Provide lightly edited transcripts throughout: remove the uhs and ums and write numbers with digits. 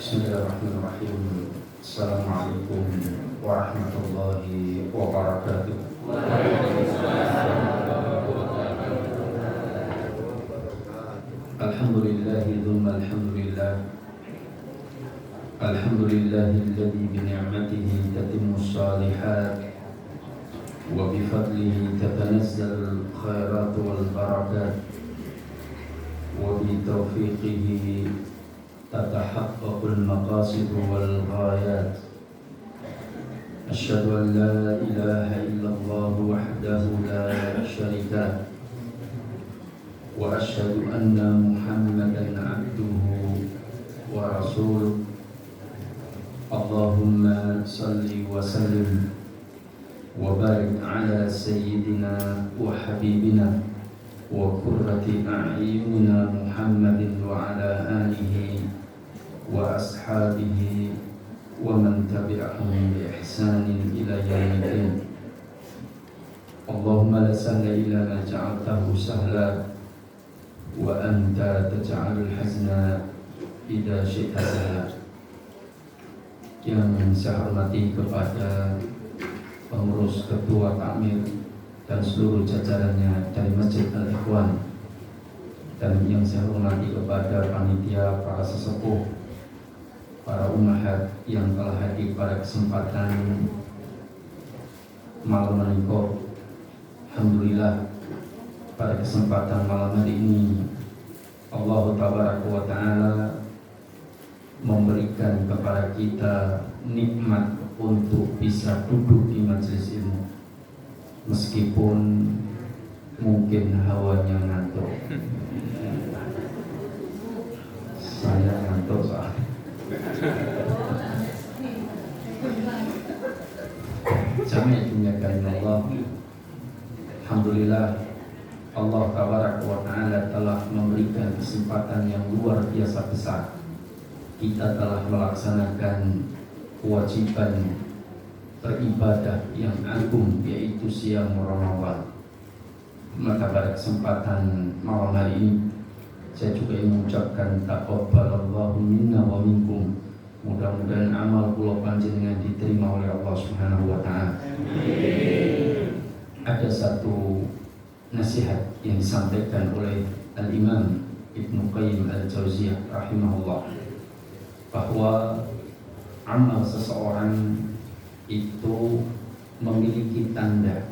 Bismillahirrahmanirrahim. Assalamualaikum warahmatullahi wabarakatuh. Alhamdulillahi thumma alhamdulillah. Alhamdulillahilladzi bi ni'matihi tatimmus shalihat wa bi fadlihi tatanazzalul khairatu wal barakat wa bi taufiqihi تتحقق المقاصد والغايات. أشهد أن لا إله إلا الله وحده لا شريك له وأشهد أن محمدا عبده ورسوله. اللهم صل وسلم وبارك على سيدنا وحبيبنا وقرة أعيننا محمد وعلى آله وأصحابه ومن تبعهم بإحسان إلى يوم الدين. اللهم لا سهل إلا ما جعلته سهلا وأنت تجعل الحزن إذا شئت سهلا. Yang saya hormati kepada pengurus ketua takmir dan seluruh jajarannya dari Masjid Al-Ikhwan, dan yang saya hormati kepada panitia, para sesepuh, para ummahat yang telah hadir pada kesempatan malam ini. Alhamdulillah, pada kesempatan malam hari ini Allah Tabaraka wa Ta'ala memberikan kepada kita nikmat untuk bisa duduk di majelis ilmu, meskipun mungkin hawanya ngantuk. Saya ngantuk soalnya. Jami'ah dimuliakan Allah. Alhamdulillah, Allah Tabaraka wa Ta'ala telah memberikan kesempatan yang luar biasa besar. Kita telah melaksanakan kewajiban beribadah yang agung, yaitu siang Ramadan. Maka pada kesempatan malam hari ini saya juga ingin mengucapkan taqabbalallahu minna wa minkum. Mudah-mudahan amal kula panjenengan diterima oleh Allah Subhanahu wa Ta'ala. Ada satu nasihat yang disampaikan oleh Al-Imam Ibnu Qayyim Al-Jauziyah rahimahullah, bahwa amal seseorang itu memiliki tanda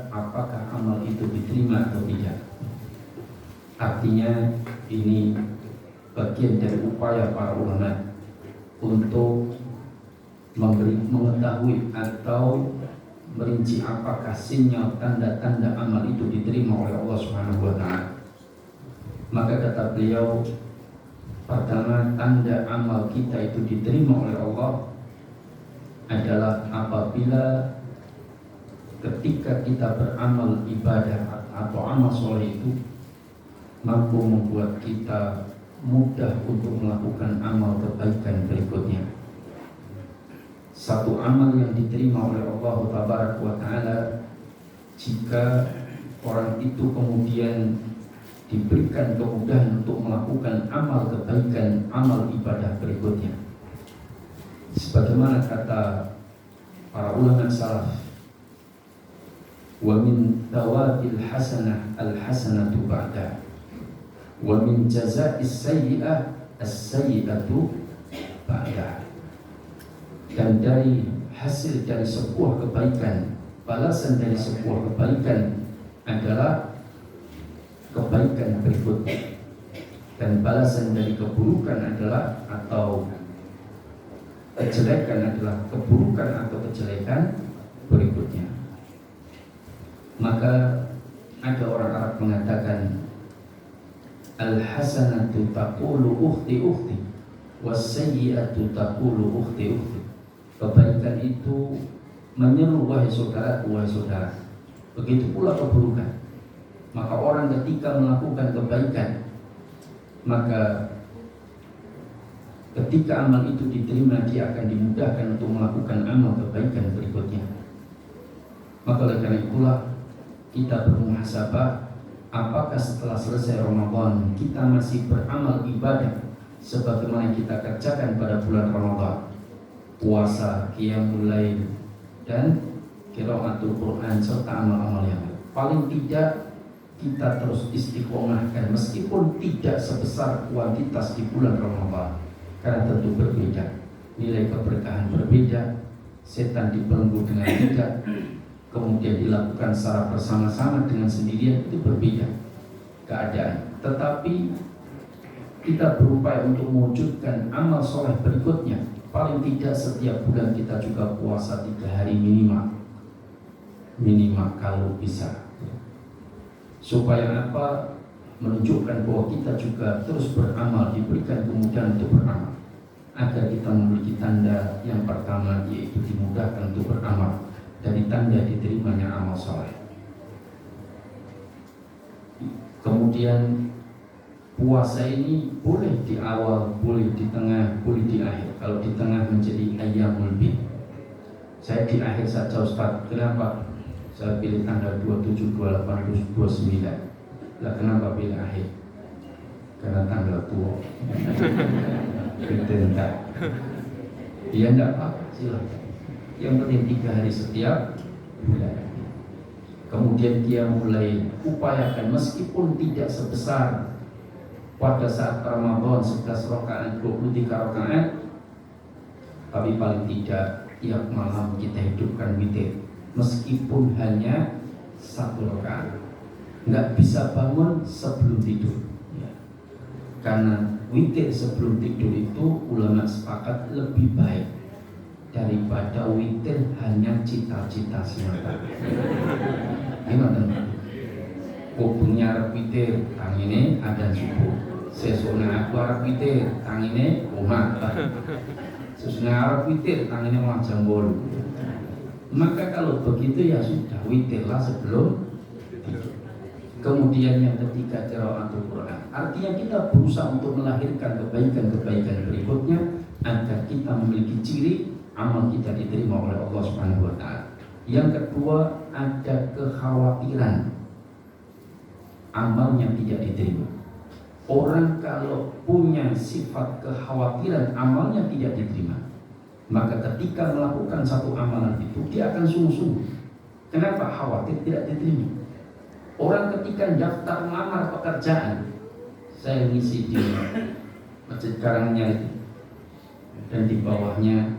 apakah amal itu diterima atau tidak. Artinya ini bagian dari upaya para ulama untuk mengetahui atau merinci apakah sinyal tanda-tanda amal itu diterima oleh Allah Subhanahu wa Ta'ala. Maka kata beliau, pertama, tanda amal kita itu diterima oleh Allah adalah apabila ketika kita beramal ibadah atau amal soleh itu mampu membuat kita mudah untuk melakukan amal kebaikan berikutnya. Satu amal yang diterima oleh Allah Tabaraka wa Ta'ala jika orang itu kemudian diberikan kemudahan untuk melakukan amal kebaikan, amal ibadah berikutnya. Sebagaimana kata para ulama salaf, wa min tawabil hasanah al-hasanatu ba'da, wa min jaza'is sayyi'ah as-sayyi'atu ba'da. Dan dari hasil dari sebuah kebaikan, balasan dari sebuah kebaikan adalah kebaikan berikutnya, dan balasan dari keburukan adalah atau kejelekan adalah keburukan atau kejelekan berikutnya. Maka ada orang Arab mengatakan, al-hasanatu taqulu ukhti ukhti was-sayyi'atu taqulu ukhti ukhti. Kebaikan itu menyeru wahai saudaraku, wahai saudara. Begitu pula keburukan. Maka orang ketika melakukan kebaikan, maka ketika amal itu diterima, dia akan dimudahkan untuk melakukan amal kebaikan berikutnya. Maka oleh karena itulah kita bermuhasabah, apakah setelah selesai Ramadan kita masih beramal ibadah sebagaimana yang kita kerjakan pada bulan Ramadan, puasa, qiyamul lail, dan qiraatul Quran serta amal-amal yang lain. Paling tidak kita terus istiqomahkan meskipun tidak sebesar kuantitas di bulan Ramadan, karena tentu berbeda, nilai keberkahan berbeda, setan dibelenggu dengan tidak, kemudian dilakukan secara bersama-sama dengan sendirian, itu berbeda keadaan. Tetapi kita berupaya untuk mewujudkan amal soleh berikutnya. Paling tidak setiap bulan kita juga puasa 3 hari minimal kalau bisa, supaya apa? Menunjukkan bahwa kita juga terus beramal, diberikan kemudahan untuk beramal, agar kita memiliki tanda yang pertama, yaitu dimudahkan untuk beramal, dari tanda diterimanya amal soleh. Kemudian puasa ini boleh di awal, boleh di tengah, boleh di akhir. Kalau di tengah menjadi ayyamul bid. Saya di akhir saja Ustaz. Kenapa? Saya pilih tanggal 27, 28, 29. Lah kenapa pilih akhir? Karena tanggal tua. Berdentak. Ya enggak apa-apa, silakan. Yang penting 3 hari setiap bulan. Kemudian dia mulai upayakan meskipun tidak sebesar pada saat Ramadan 11 rakaat, 23 rakaat, tapi paling tidak tiap malam kita hidupkan witir meskipun hanya 1 rakaat. Nggak bisa bangun sebelum tidur ya. Karena witir sebelum tidur itu ulama sepakat lebih baik daripada witir hanya cita-cita semata. Gimana? Kupingnya arep witir, tangine adzan subuh. Sesuna aku arep witir, tangine omah. Sesuna arep witir, tangine malah jam 8. Maka kalau begitu ya sudah, witirlah sebelum tidur. Kemudian yang ketiga, qiraatul Quran. Artinya kita berusaha untuk melahirkan kebaikan-kebaikan berikutnya agar kita memiliki ciri amal kita diterima oleh Allah Subhanahu wa taala. Yang kedua, ada kekhawatiran amalnya tidak diterima. Orang kalau punya sifat kekhawatiran amalnya tidak diterima, maka ketika melakukan satu amalan itu dia akan sungguh-sungguh. Kenapa khawatir tidak diterima? Orang ketika daftar melamar pekerjaan, saya ngisi di Masjid Karanganyar itu, dan di bawahnya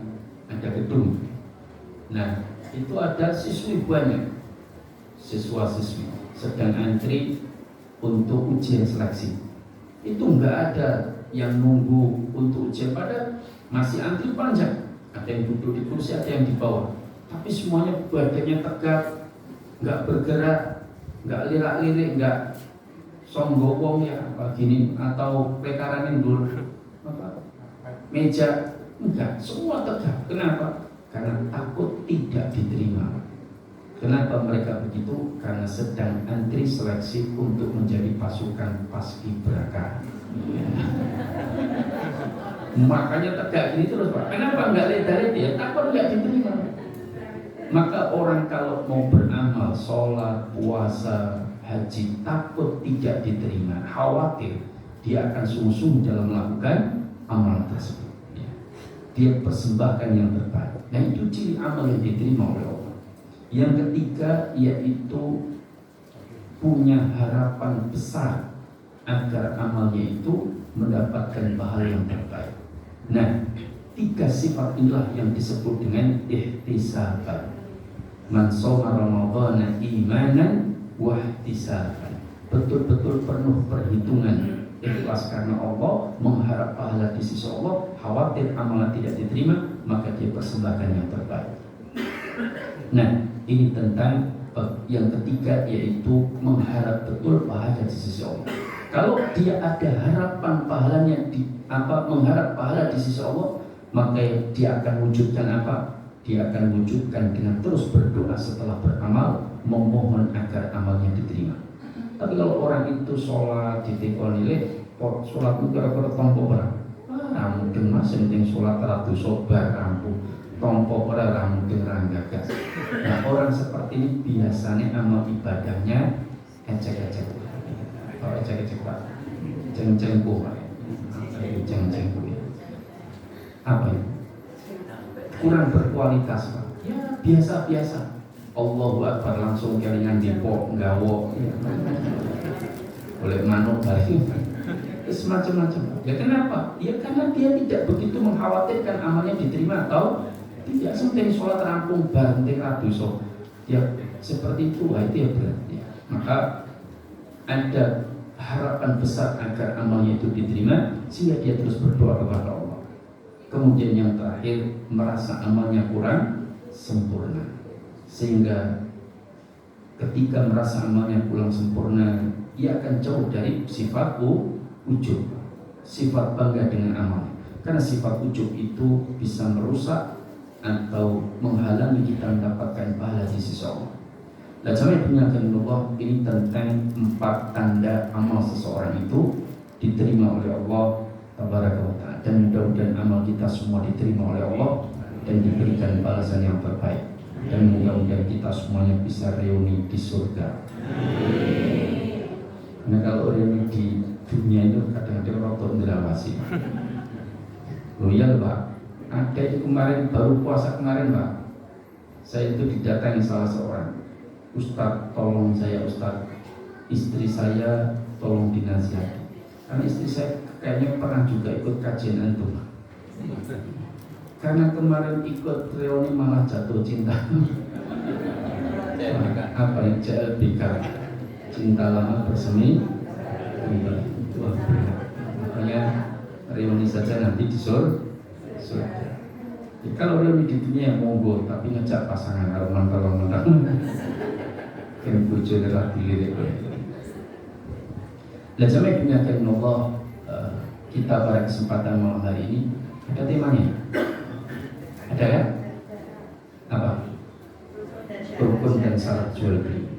ada gedung. Nah, itu ada siswi banyak, siswa-siswi sedang antri untuk ujian seleksi. Itu enggak ada yang nunggu untuk ujian, pada masih antri panjang. Ada yang duduk di kursi, ada yang di bawah. Tapi semuanya badannya tegak, enggak bergerak, enggak lirak-lirik, enggak songgowong ya begini atau pekaranin dulu meja, enggak, semua tegak. Kenapa? Karena takut tidak diterima. Kenapa mereka begitu? Karena sedang antri seleksi untuk menjadi pasukan paskibraka. Makanya tegak gini terus Pak. Kenapa enggak lihat dia? Takut enggak diterima. Maka orang kalau mau beramal, sholat, puasa, haji, takut tidak diterima, khawatir, dia akan sungguh-sungguh dalam melakukan amal tersebut. Dia persembahkan yang terbaik. Nah itu ciri amal yang diterima oleh Allah. Yang ketiga yaitu punya harapan besar agar amalnya itu mendapatkan pahala yang terbaik. Nah, 3 sifat inilah yang disebut dengan ihtisaban. Man shoma ramadhana imanan wa ihtisaban. Betul-betul penuh perhitungan, ikhlas karena Allah, mengharap pahala di sisi Allah, khawatir amalan tidak diterima, maka dia persembahkan yang terbaik. Nah, ini tentang yang ketiga, yaitu mengharap betul pahala di sisi Allah. Kalau dia ada harapan pahalanya mengharap pahala di sisi Allah, maka dia akan wujudkan apa? Dia akan wujudkan dengan terus berdoa setelah beramal, memohon agar amalnya diterima. Tapi kalau orang itu sholat ditekoni nilai, sholat itu kira-kira tompo berapa? Mungkin masih penting sholat ratu sobar rampung, tompo berapa mungkin ranggagas. Nah orang seperti ini biasanya amal ibadahnya ecek-ecek. Kalau ecek-ecek Pak, ceng-ceng Pak. ceng-ceng kuwi. Apa itu? Kurang berkualitas Pak. Ya biasa-biasa. Allahu Akbar langsung kelingan depok nggawo. Oleh manuk balik. Semacam-macam. Ya kenapa? Ya karena dia tidak begitu mengkhawatirkan amalnya diterima atau tidak. Penting sholat rampung banting radu so. Ya seperti itu, itu ya berarti. Maka ada harapan besar agar amalnya itu diterima sehingga dia terus berdoa kepada Allah. Kemudian yang terakhir, merasa amalnya kurang sempurna sehingga ketika merasa amalnya kurang sempurna, ia akan jauh dari sifat ujub, sifat bangga dengan amal. Karena sifat ujub itu bisa merusak atau menghalangi kita mendapatkan pahala di sisi Allah. Dan sampai penyataan Allah ini tentang 4 tanda amal seseorang itu diterima oleh Allah Tabaraka wa Ta'ala. Dan mudah-mudahan amal kita semua diterima oleh Allah dan diberikan balasan yang terbaik. Dan mudah-mudahan kita semuanya bisa reuni di surga. Nah kalau reuni di dunia itu kadang-kadang waktu ngelawasi. Loh iya Pak, ada itu kemarin baru puasa kemarin Pak. Saya itu didatangi salah seorang. Ustaz, tolong saya Ustaz, istri saya tolong dinasihati. Karena istri saya kayaknya pernah juga ikut kajian antum. Karena kemarin ikut reuni malah jatuh cinta. Apa yang CLBK, cinta lama bersemi kembali. Makanya reuni saja nanti di surga. Kalau reuni di dunia monggo, tapi ngejak pasangan kalau yang bujo adalah dilirik. Dan sampai penyataan Allah, kita pada kesempatan malam hari ini ada temanya. Ada ya? Apa? Rukun dan syarat jual beli.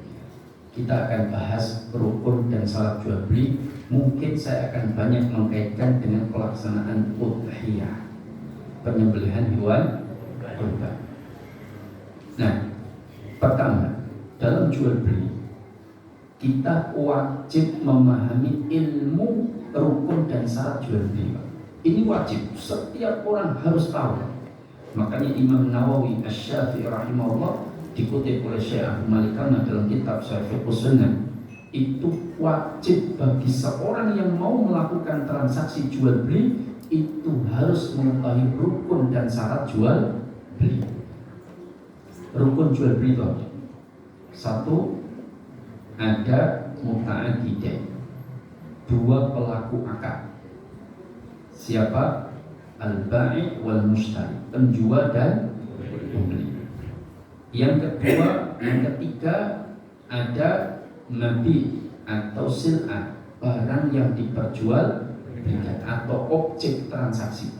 Kita akan bahas rukun dan syarat jual beli. Mungkin saya akan banyak mengkaitkan dengan pelaksanaan udhiyah, penyembelihan hewan kurban. Nah, pertama, dalam jual beli kita wajib memahami ilmu rukun dan syarat jual beli. Ini wajib, setiap orang harus tahu. Makanya Imam Nawawi Asy-Syafi'i rahimahullah dikutip oleh Syekh Ahmad Malikana dalam kitab Syarh Sunnah, itu wajib bagi seorang yang mau melakukan transaksi jual beli itu harus mengetahui rukun dan syarat jual beli. Rukun jual beli itu satu, ada muta'aqidain, 2 pelaku akad. Siapa? Al-ba'i wal mushtari, penjual dan pembeli. Yang kedua, yang ketiga ada mabi atau sil'ah, barang yang diperjual belikan atau objek transaksi.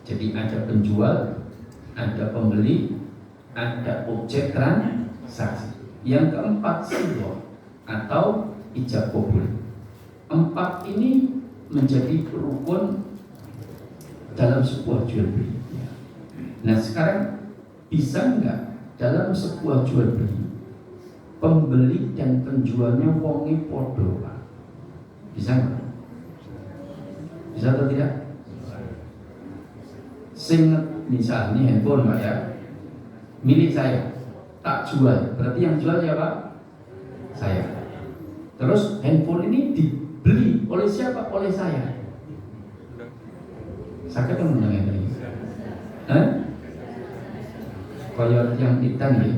Jadi ada penjual, ada pembeli, ada objek transaksi. Yang keempat siwa atau ijab kabul. 4 ini menjadi rukun dalam sebuah jual beli. Nah sekarang bisa enggak dalam sebuah jual beli pembeli dan penjualnya wongi podo? Bisa enggak? Bisa atau tidak? Misalnya handphone Pak ya, milik saya, tak jual, berarti yang jual siapa? Saya. Terus handphone ini dibeli oleh siapa? Oleh saya. Sakit kan mendengar ini? Koyot yang hitam ya.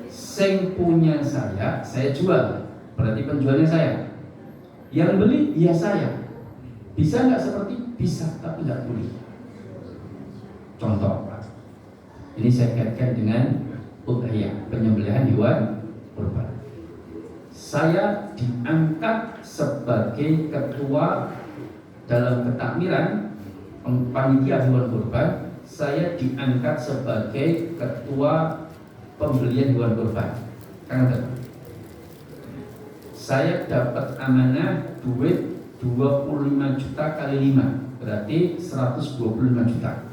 Sing punya saya jual, berarti penjualnya saya. Yang beli ya saya. Bisa nggak seperti? Bisa, tapi nggak boleh. Contoh, ini saya kaitkan dengan udhiyah, penyembelihan hewan kurban. Saya diangkat sebagai ketua dalam ketakmiran panitia hewan kurban. Saya diangkat sebagai ketua pembelian hewan kurban. Karena saya dapat amanah duit 25 juta kali 5, berarti 125 juta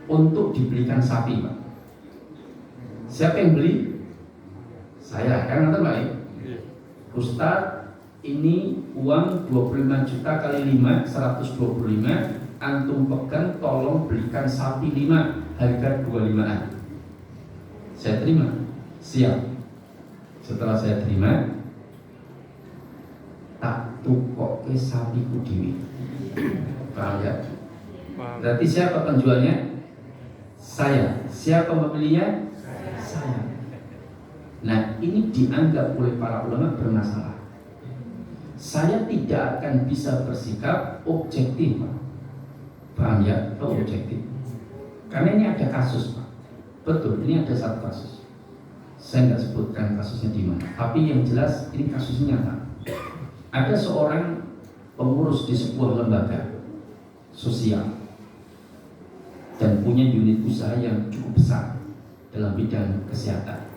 untuk dibelikan sapi Pak. Siapa yang beli? Saya, kan ngerti Pak? Ustaz ini uang 25 juta kali 5 125, antum pegang, tolong belikan sapi 5 harga 25an. Saya terima, siap. Setelah saya terima, tak tukoke sapiku dewi. Paham ya? Berarti siapa penjualnya? Saya. Siapa pembelinya? Saya. Nah, ini dianggap oleh para ulama bermasalah. Saya tidak akan bisa bersikap objektif, Pak. Paham ya? Objektif. Karena ini ada kasus, Pak. Betul, ini ada satu kasus. Saya nggak sebutkan kasusnya di mana. Tapi yang jelas ini kasusnya nyata. Ada seorang pengurus di sebuah lembaga sosial dan punya unit usaha yang cukup besar dalam bidang kesehatan.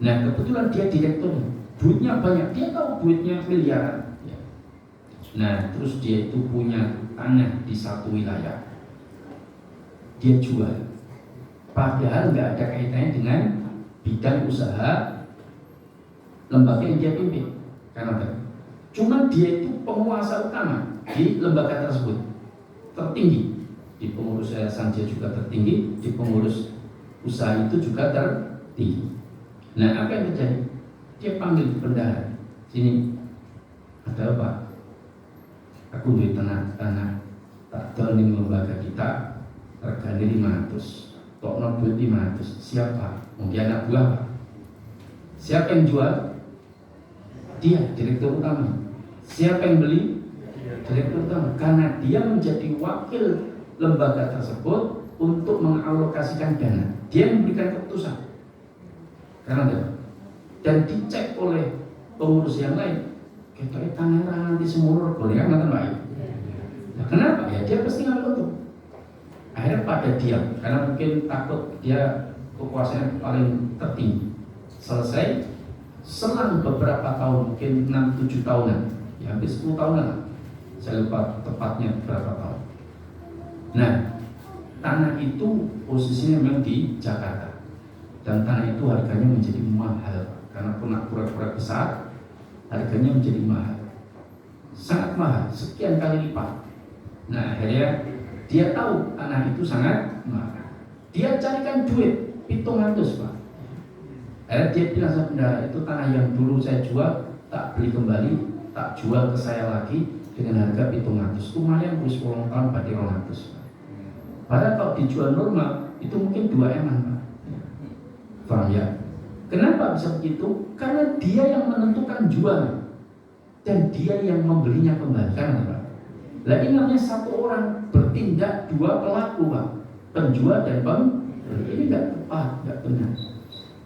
Nah, kebetulan dia direkturnya, duitnya banyak, dia tahu duitnya miliaran. Nah, terus dia itu punya tanah di satu wilayah, dia jual, padahal nggak ada kaitannya dengan bidang usaha lembaga yang dia pimpin, karena cuma dia itu penguasa utama di lembaga tersebut, tertinggi di pengurus yayasan dia juga tertinggi, di pengurus usaha itu juga tertinggi. Nah, apa yang terjadi? Dia panggil bendahara, sini ada apa? Aku duit tanah tak doling lembaga kita regane 500, tokno duit 500. Siapa? Mungkin anak buah, Pak. Siapa yang jual? Dia, direktur utama. Siapa yang beli? Direktur utama. Karena dia menjadi wakil lembaga tersebut untuk mengalokasikan dana. Dia memberikan keputusan. Karena ada. Dan dicek oleh pengurus yang lain. Kita tangan nanti semua gorengan nggak baik. Nah, kenapa? Ya dia pasti ngambil untung. Akhirnya pada diam karena mungkin takut dia kekuasaan paling tertinggi. Selesai, selang beberapa tahun, mungkin 6-7 tahunan, ya hampir 10 tahunan, saya lupa tepatnya berapa tahun. Nah, tanah itu posisinya memang di Jakarta. Dan tanah itu harganya menjadi mahal karena pura-pura besar, harganya menjadi mahal, sangat mahal, sekian kali lipat. Nah, akhirnya dia tahu tanah itu sangat mahal. Dia carikan duit 700, Pak. Akhirnya dia bilang sama bendahara, itu tanah yang dulu saya jual, tak beli kembali, tak jual ke saya lagi dengan harga 700. Lumayan, 10 tahun berarti 200. Padahal kalau dijual normal itu mungkin 2 eman, Pak. Paham ya? Kenapa bisa begitu? Karena dia yang menentukan jual dan dia yang membelinya kembali. Kan, Pak? Lah ini namanya satu orang bertindak dua pelaku, Pak. Penjual dan pembeli. Ini nggak tepat, nggak benar.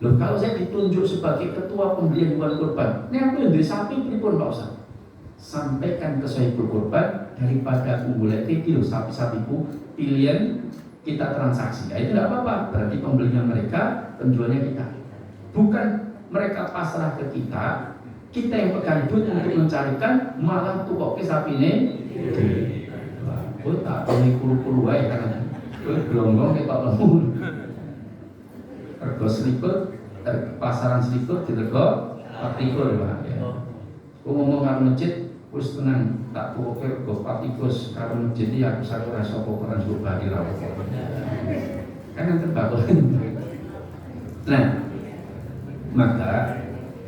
Loh, kalau saya ditunjuk sebagai ketua pembelian hewan kurban, ini aku yang beli sapi pripun, Pak Ustaz? Sampaikan ke sahibul kurban, daripada aku boleh loh sapi-sapiku pilihan kita transaksi. Nah, itu tidak apa-apa, berarti pembelinya mereka, penjualnya kita. Bukan mereka pasrah ke kita yang pegang duit untuk mencarikan, malah tuh kok sapi ini. Oh, tak boleh kuru-kuru wae karena gelonggong kita lembur. Rego slipper, pasaran slipper dirego 40, Pak. Aku ngomong karo masjid, wis tenang, tak tuwoke rego 40 karo masjid iki aku sak ora sapa koran suruh bali ra apa. Kan terbakul. Nah, maka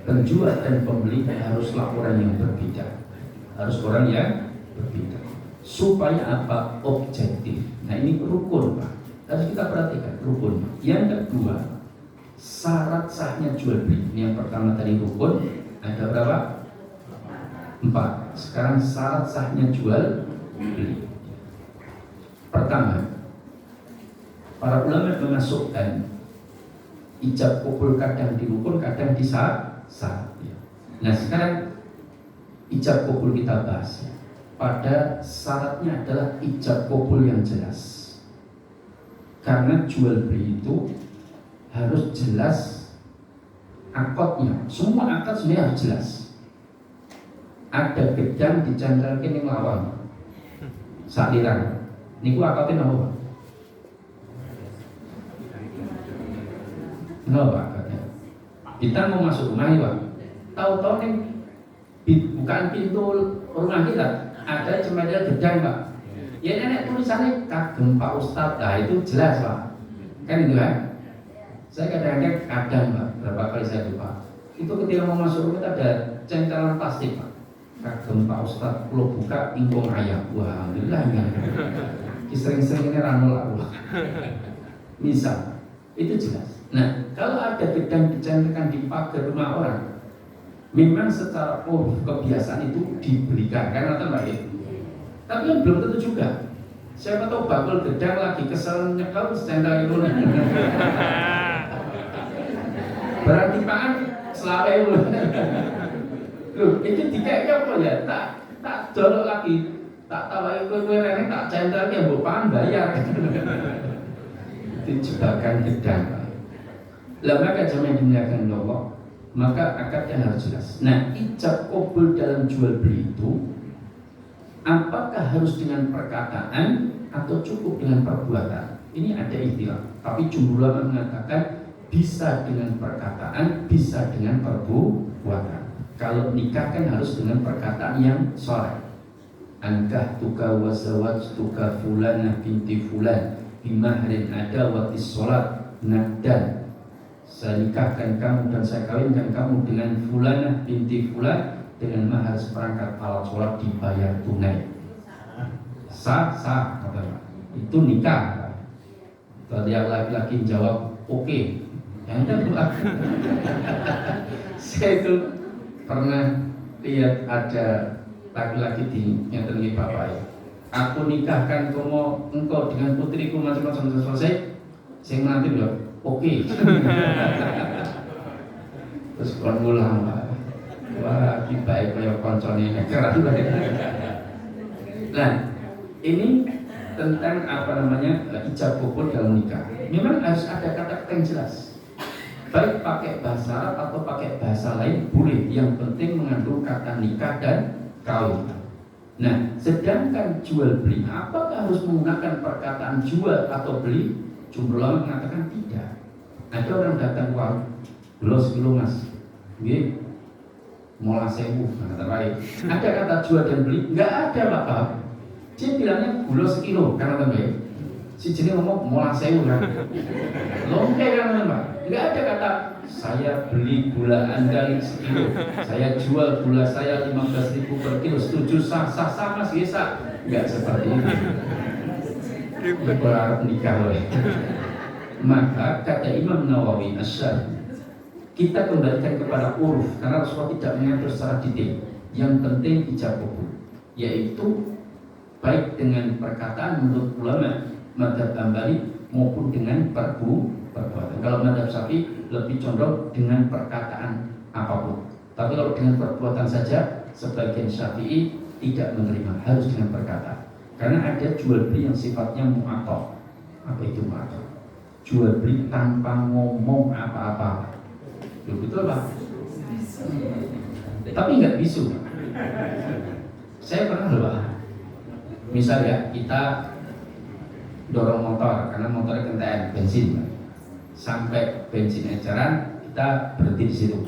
penjual dan pembeli haruslah orang yang berbeda, harus orang yang berbeda. Supaya apa? Objektif. Nah, ini rukun, Pak. Harus kita perhatikan rukun. Yang kedua, syarat sahnya jual beli. Ini yang pertama tadi rukun, ada berapa? 4. Sekarang syarat sahnya jual beli. Pertama, para ulama memasukkan ijab kabul kadang di rukun, kadang di syarat. Nah, sekarang ijab kabul kita bahas. Pada syaratnya adalah ijab kabul yang jelas. Karena jual beli itu harus jelas akadnya. Semua akad sebenarnya harus jelas. Ada gedang dicantelkan yang lawang, saliran. Niku akadnya apa? Kenapa akadnya? Kita mau masuk rumah ya, Pak. Tahu-tahu nih bukan pintu rumah kita, ada cemedel gedang Pak. Ya nenek tulisannya kagem Pak Ustadz, nah itu jelas Pak. Kan itu kan? Saya kadang-kadang Pak, berapa kali saya lupa. Itu ketika mau masuk rumah ada centelan plastik Pak. Kagem Pak Ustadz, kalau buka ingkung ayam, wah alhamdulillah ya. Sering-sering ini ranul Allah. Misal, itu jelas. Nah, kalau ada gedang dicantumkan di pagar rumah orang, memang secara kebiasaan itu diberikan karena terbaik. Tapi kan belum tentu juga. Siapa tahu bakul gedang lagi kesel nyekel secendal itu. Berarti Pak selawe loh, itu dikayaknya apa ya? Tak dolok lagi, tak tawai kue rene tak centelnya mbok Pak bayar. Itu jebakan gedang. Lah maka jangan dimuliakan Allah, maka akadnya harus jelas. Nah, ijab kabul dalam jual beli itu apakah harus dengan perkataan atau cukup dengan perbuatan? Ini ada istilah, tapi jumhur ulama mengatakan bisa dengan perkataan, bisa dengan perbuatan. Kalau nikah kan harus dengan perkataan yang shar'i. Ankah tuka wazawaj tuka fulana binti fulan bimahrin ada watis sholat dan saya nikahkan kamu dan saya kawinkan kamu dengan fulana binti fulan dengan mahar seperangkat alat sholat dibayar tunai. Sah kata Pak. Itu nikah. Tadi yang laki-laki jawab oke. Yang kedua, saya itu pernah lihat ada laki-laki di yang terlihat bapak ya. Aku nikahkan engkau dengan putriku macam-macam selesai. Saya nanti bilang oke. Terus kon ulang Pak. Wah, iki baik kaya koncone nekeran. Nah, ini tentang ijab kabul dalam nikah. Memang harus ada kata-kata yang jelas. Baik pakai bahasa Arab atau pakai bahasa lain boleh. Yang penting mengandung kata nikah dan kawin. Nah, sedangkan jual beli, apakah harus menggunakan perkataan jual atau beli? Jumhur ulama mengatakan tidak. Ada orang datang warung, belum sekilo mas, nggih, mola sewu, kata baik. Ada kata jual dan beli? Enggak ada Pak. Dia bilangnya gula sekilo, karena baik. Si jenis ngomong mola sewu kan, longke kan Pak. Enggak ada kata saya beli gula Anda sekilo, saya jual gula saya 15.000 per kilo, setuju sah mas bisa? Enggak seperti itu. Berharap nikah oleh. Maka kata Imam Nawawi Asy-Syarih, kita kembalikan kepada uruf karena Rasulullah tidak mengatur secara detail. Yang penting ijab kabul, yaitu baik dengan perkataan menurut ulama mazhab Hambali maupun dengan perbuatan. Kalau mazhab Syafi'i lebih condong dengan perkataan apapun. Tapi kalau dengan perbuatan saja, sebagian Syafi'i tidak menerima, harus dengan perkataan. Karena ada jual beli yang sifatnya mu'athah. Apa itu mu'athah? Jual beli tanpa ngomong apa-apa. Betul Pak? Tapi nggak bisu. Saya pernah loh Pak. Misal ya, kita dorong motor karena motornya kendaraan bensin. Sampai bensin eceran, kita berhenti di situ.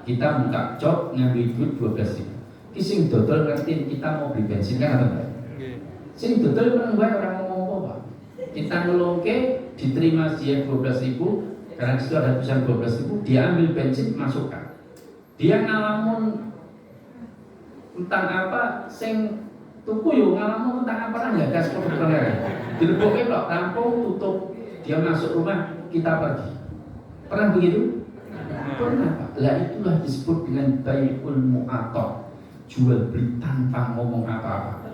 Kita buka jok ngambil duit 12.000. Kising dodol ngerti kita mau beli bensin kan atau enggak? Sing dodol menunggu orang ngomong apa? Kita ngelongke diterima dia 12.000 karena disitu ada tulisan 12.000, dia ambil bensin masukkan. Dia ngalamun tentang apa sing tuku yo ngalamun tentang apa nggak gas kebetulan. Dilebokke kok rampung tutup. Dia masuk rumah, kita pergi. Pernah begitu? Pernah Pak. Lah itulah disebut dengan bai'ul mu'athah. Jual beli tanpa ngomong apa-apa.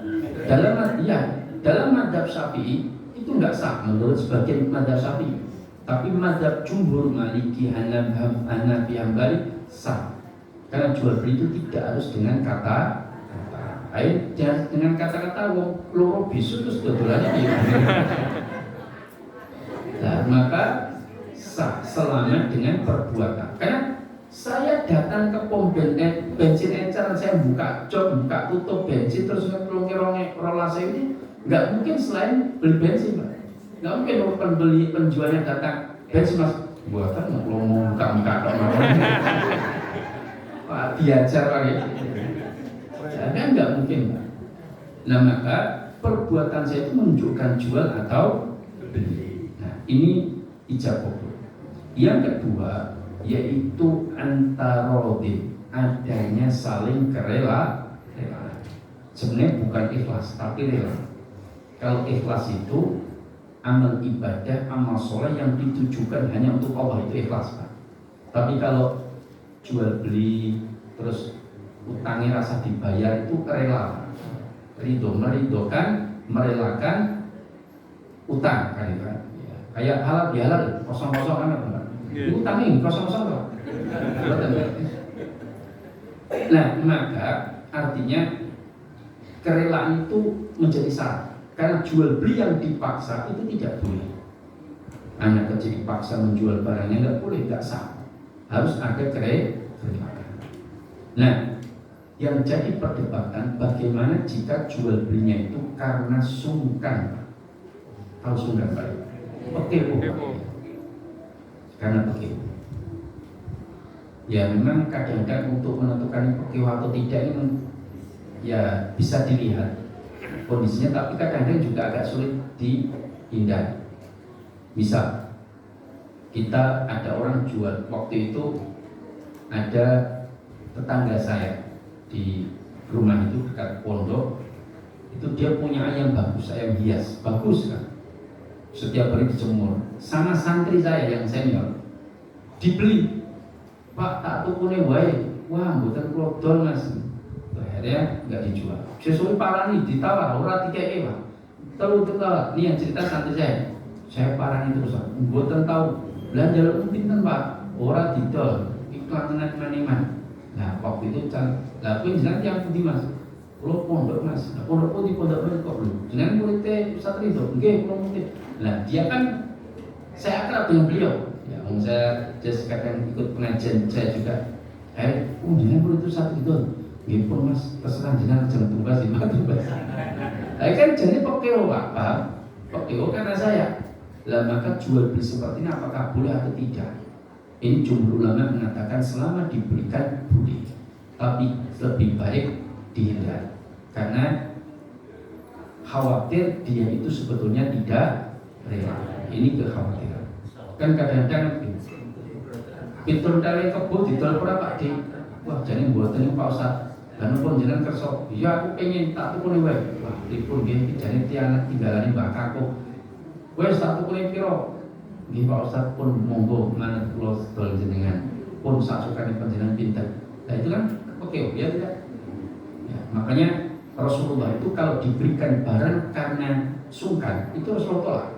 Dalam mazhab Syafi'i itu enggak sah menurut sebagian mazhab Syafi'i. Tapi mazhab jumhur Maliki, Hanafi, Hambali sah. Karena jual beli itu tidak harus dengan kata. Dengan kata-kata loro bisu terus dodolannya dia. Nah, maka sah selama dengan perbuatan. Karena saya datang ke pom bensin encer, saya buka jok, buka tutup bensin terus ngelongke rolase ini nggak mungkin selain beli bensin Pak. Nggak mungkin penjualnya datang bensin mas buatan ngomong buka dong. Pak diajar lagi. Ya kan nggak mungkin Pak. Nah maka perbuatan saya itu menunjukkan jual atau beli. Nah ini ijab kabul. Yang kedua yaitu antarodin, adanya saling rela. Sebenarnya bukan ikhlas tapi rela. Kalau ikhlas itu amal ibadah, amal soleh yang ditujukan hanya untuk Allah, itu ikhlas Pak. Tapi kalau jual beli terus utangnya rasa dibayar, itu rela, meridokan, merelakan utang kan itu kan. Kayak halal bihalal kosong-kosong kan Pak. Utangnya kosong-kosong Pak. Nah maka artinya kerelaan itu menjadi syarat. Karena jual beli yang dipaksa itu tidak boleh. Anak kecil dipaksa menjual barangnya nggak boleh, nggak sah. Harus ada kerelaan. Nah, yang jadi perdebatan bagaimana jika jual belinya itu karena sungkan. Tahu sungkan Pak? Pekewo. Karena pekewo. Ya memang kadang-kadang untuk menentukan pekewo atau tidak ini ya bisa dilihat kondisinya, tapi kadang-kadang juga agak sulit dihindari. Misal kita ada orang jual, waktu itu ada tetangga saya di rumah itu dekat pondok, itu dia punya ayam bagus, ayam hias, bagus kan, setiap hari dijemur. Sama santri saya yang senior dibeli, Pak tak tukune wae, wah mboten kula dol Mas. Akhirnya nggak dijual. Sesuai parani ditawar, orang tiga Pak. Terus kita, ini yang cerita santri saya parani terus. Mboten tahu belanja lu pinten Pak, orang didol, iklan tenan-tenan. Nah waktu itu lah kuwi jenengan yang pundi Mas? Kula pondok Mas. Nah pondok pundi pondok kok lho. Jenengan murid Ustaz Ridho. Nggih kula murid. Nah dia kan saya akrab dengan beliau. Ya saya just kadang ikut pengajian saya juga. Jenengan murid Ustaz Ridho. Gipun Mas, terserah jenengan jangan tumbas sih, tumbas. Kan jadi pekeo Pak, pekeo karena saya. Lah maka jual beli seperti ini apakah boleh atau tidak? Ini jumhur ulama mengatakan selama diberikan boleh, tapi lebih baik dihindari karena khawatir dia itu sebetulnya tidak rela. Ini kekhawatiran. Kan kadang-kadang pintu dari kebun didol Pak Di. Wah jadi buatan Pak Ustaz. Dan pun jenengan kerso, ya aku pengen tak tukune wae. Wah, dipun nggih jane tiang tinggalane Mbak Kakuk. Wes tak tukune piro? Nggih Pak Ustaz pun monggo manut kula sedol jenengan. Pun sak sukane panjenengan pinter. Nah itu kan oke ya tidak. Ya, makanya Rasulullah itu kalau diberikan barang karena sungkan itu Rasulullah tolak.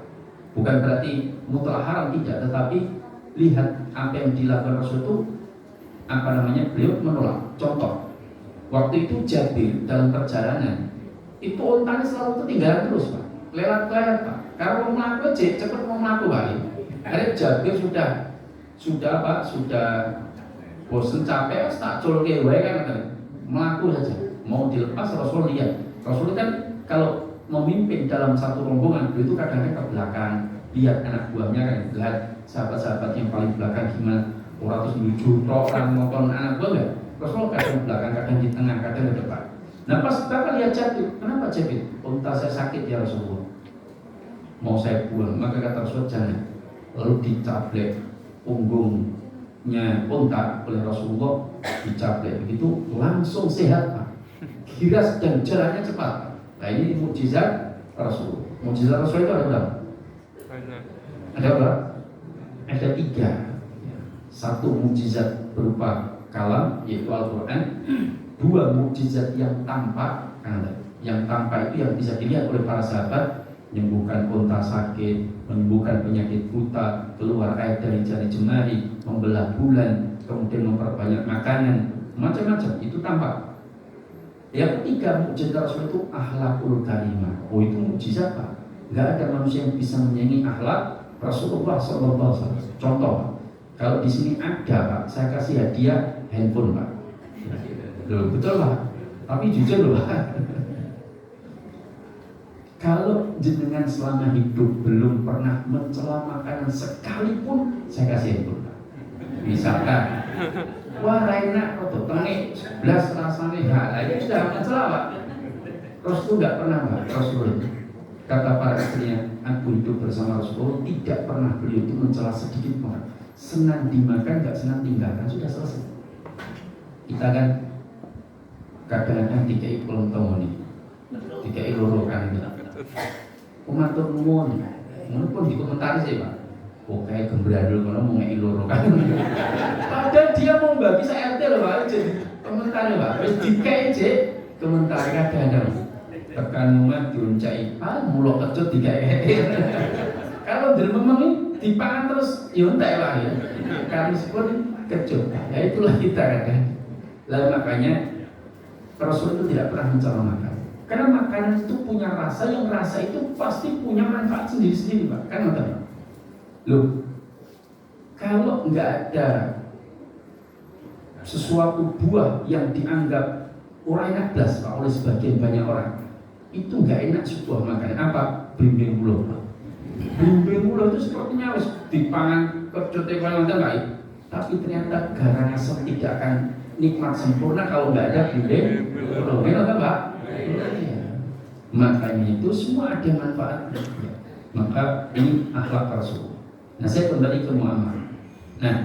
Bukan berarti mutlak haram tidak, tetapi lihat apa yang dilakukan Rasul itu beliau menolak. Contoh waktu itu Jabir dalam perjalanan itu ontanya selalu ketinggalan terus Pak, lewat Pak. Kalau mau melaku aja cepet mau melaku balik. Akhirnya Jabir sudah bosan capek, tak colke wae kan melaku saja. Mau dilepas Rasul lihat. Rasul kan kalau memimpin dalam satu rombongan itu kadang-kadang ke belakang, lihat anak buahnya kan, lihat sahabat-sahabat yang paling belakang gimana. Orang terus menuju orang nonton anak buah enggak? Rasul kadang belakang, kadang di tengah, kadang di depan. Nah pas Bapak lihat Jabir, kenapa Jabir? Unta saya sakit ya Rasulullah, mau saya buang. Maka kata Rasul jangan. Lalu dicaplek punggungnya unta oleh Rasulullah, dicaplek begitu langsung sehat Pak. Giras dan jalannya cepat. Nah ini mukjizat Rasul. Mukjizat Rasul itu ada berapa? Ada berapa? Ada 3. Satu mukjizat berupa kalam yaitu Al-Quran, 2 mukjizat yang tampak. Yang tampak itu yang bisa dilihat oleh para sahabat, menyembuhkan unta sakit, menyembuhkan penyakit buta, keluar air dari jari jemari, membelah bulan, kemudian memperbanyak makanan, macam-macam itu tampak. Yang ketiga mukjizat Rasul itu akhlakul karimah. Oh itu mukjizat Pak. Gak ada manusia yang bisa menyaingi akhlak Rasulullah SAW. Contoh, kalau di sini ada Pak, saya kasih hadiah handphone Pak. Loh, betul Pak. Tapi jujur loh Pak. Kalau jenengan selama hidup belum pernah mencela makanan sekalipun, saya kasih handphone Pak. Misalkan Wah enak kok tengik 11 rasanya halal. Ya sudah masalah Pak. Rasul nggak pernah Pak. Rasul kata para istrinya, aku hidup bersama Rasul, tidak pernah beliau itu mencela sedikit pun. Senang dimakan, nggak senang tinggalkan, sudah selesai. Kita kan kadang-kadang dikai pelonton ini, dikai loro kan gitu. Umatur nuwun, pun dikomentari sih Pak. Oh kayak gembradul kalau mau ngei loro kan. Padahal dia mau bagi saya RT loh Pak, jadi komentarnya Pak. Terus dikai je, komentar kadang-kadang. Tekan umat diuncai, mulok kecut dikai. Kalau memang ini dipangan terus, yontek Pak ya. Kami pun kecut. Ya itulah kita kadang. Lalu makanya Rasul itu tidak pernah mencela makan. Karena makanan itu punya rasa, yang rasa itu pasti punya manfaat sendiri-sendiri Pak. Kan nggak tahu? Loh, kalau nggak ada sesuatu buah yang dianggap orang enak belas Pak oleh sebagian banyak orang, itu nggak enak sebuah makanan. Apa? Blimbing ulo. Blimbing ulo itu sepertinya harus dipangan kecote kalau baik, tapi ternyata garang asam tidak akan nikmat sempurna kalau nggak ada blimbing ulo. Benar Pak? Makanya itu semua ada manfaatnya. Maka ini akhlak Rasul. Nah saya kembali ke Muhammad. Nah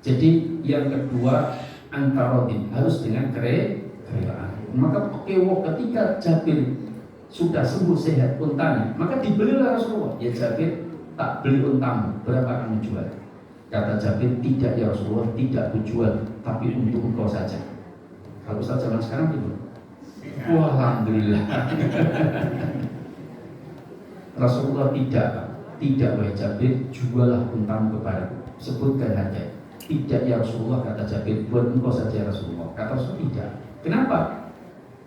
jadi yang kedua antarodin harus dengan kerelaan. Maka ketika Jabir sudah sembuh sehat untanya, maka dibelilah Rasulullah. Ya Jabir, tak beli untamu, berapa kamu jual? Kata Jabir, tidak ya Rasulullah, tidak kujual, tapi untuk engkau saja. Kalau Ustaz zaman sekarang gitu. Wah, alhamdulillah. Rasulullah tidak wahai Jabir, jualah untamu kepadaku. Sebutkan harga. Tidak ya Rasulullah, kata Jabir, buat engkau saja Rasulullah. Kata Rasul tidak. Kenapa?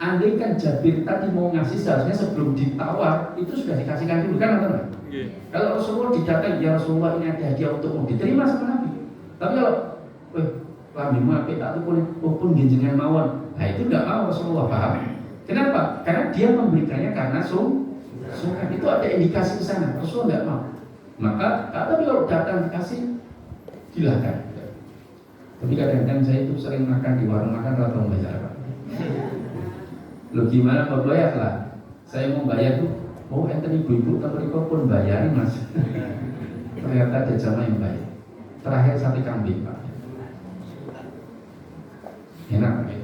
Andai kan Jabir tadi mau ngasih, seharusnya sebelum ditawar itu sudah dikasihkan dulu kan teman-teman. Kalau Rasulullah didatang, ya Rasulullah ini ada hadiah untukmu, diterima sama Nabi. Tapi kalau, lambimu apik tak tukul, pun genjengan mawon. Nah itu tidak mau Rasulullah, paham? Kenapa? Karena dia memberikannya karena suka. Itu ada indikasi ke sana. Rasulullah tidak mau. Maka tapi kalau datang dikasih, silakan. Tapi kadang-kadang saya itu sering makan di warung makan rata membayar Pak. Lo gimana mau bayar lah? Saya mau bayar tuh, enten ibu-ibu tapi pun bayarin Mas. Ternyata ada jamaah yang bayar. Terakhir sate kambing Pak. Enak Pak.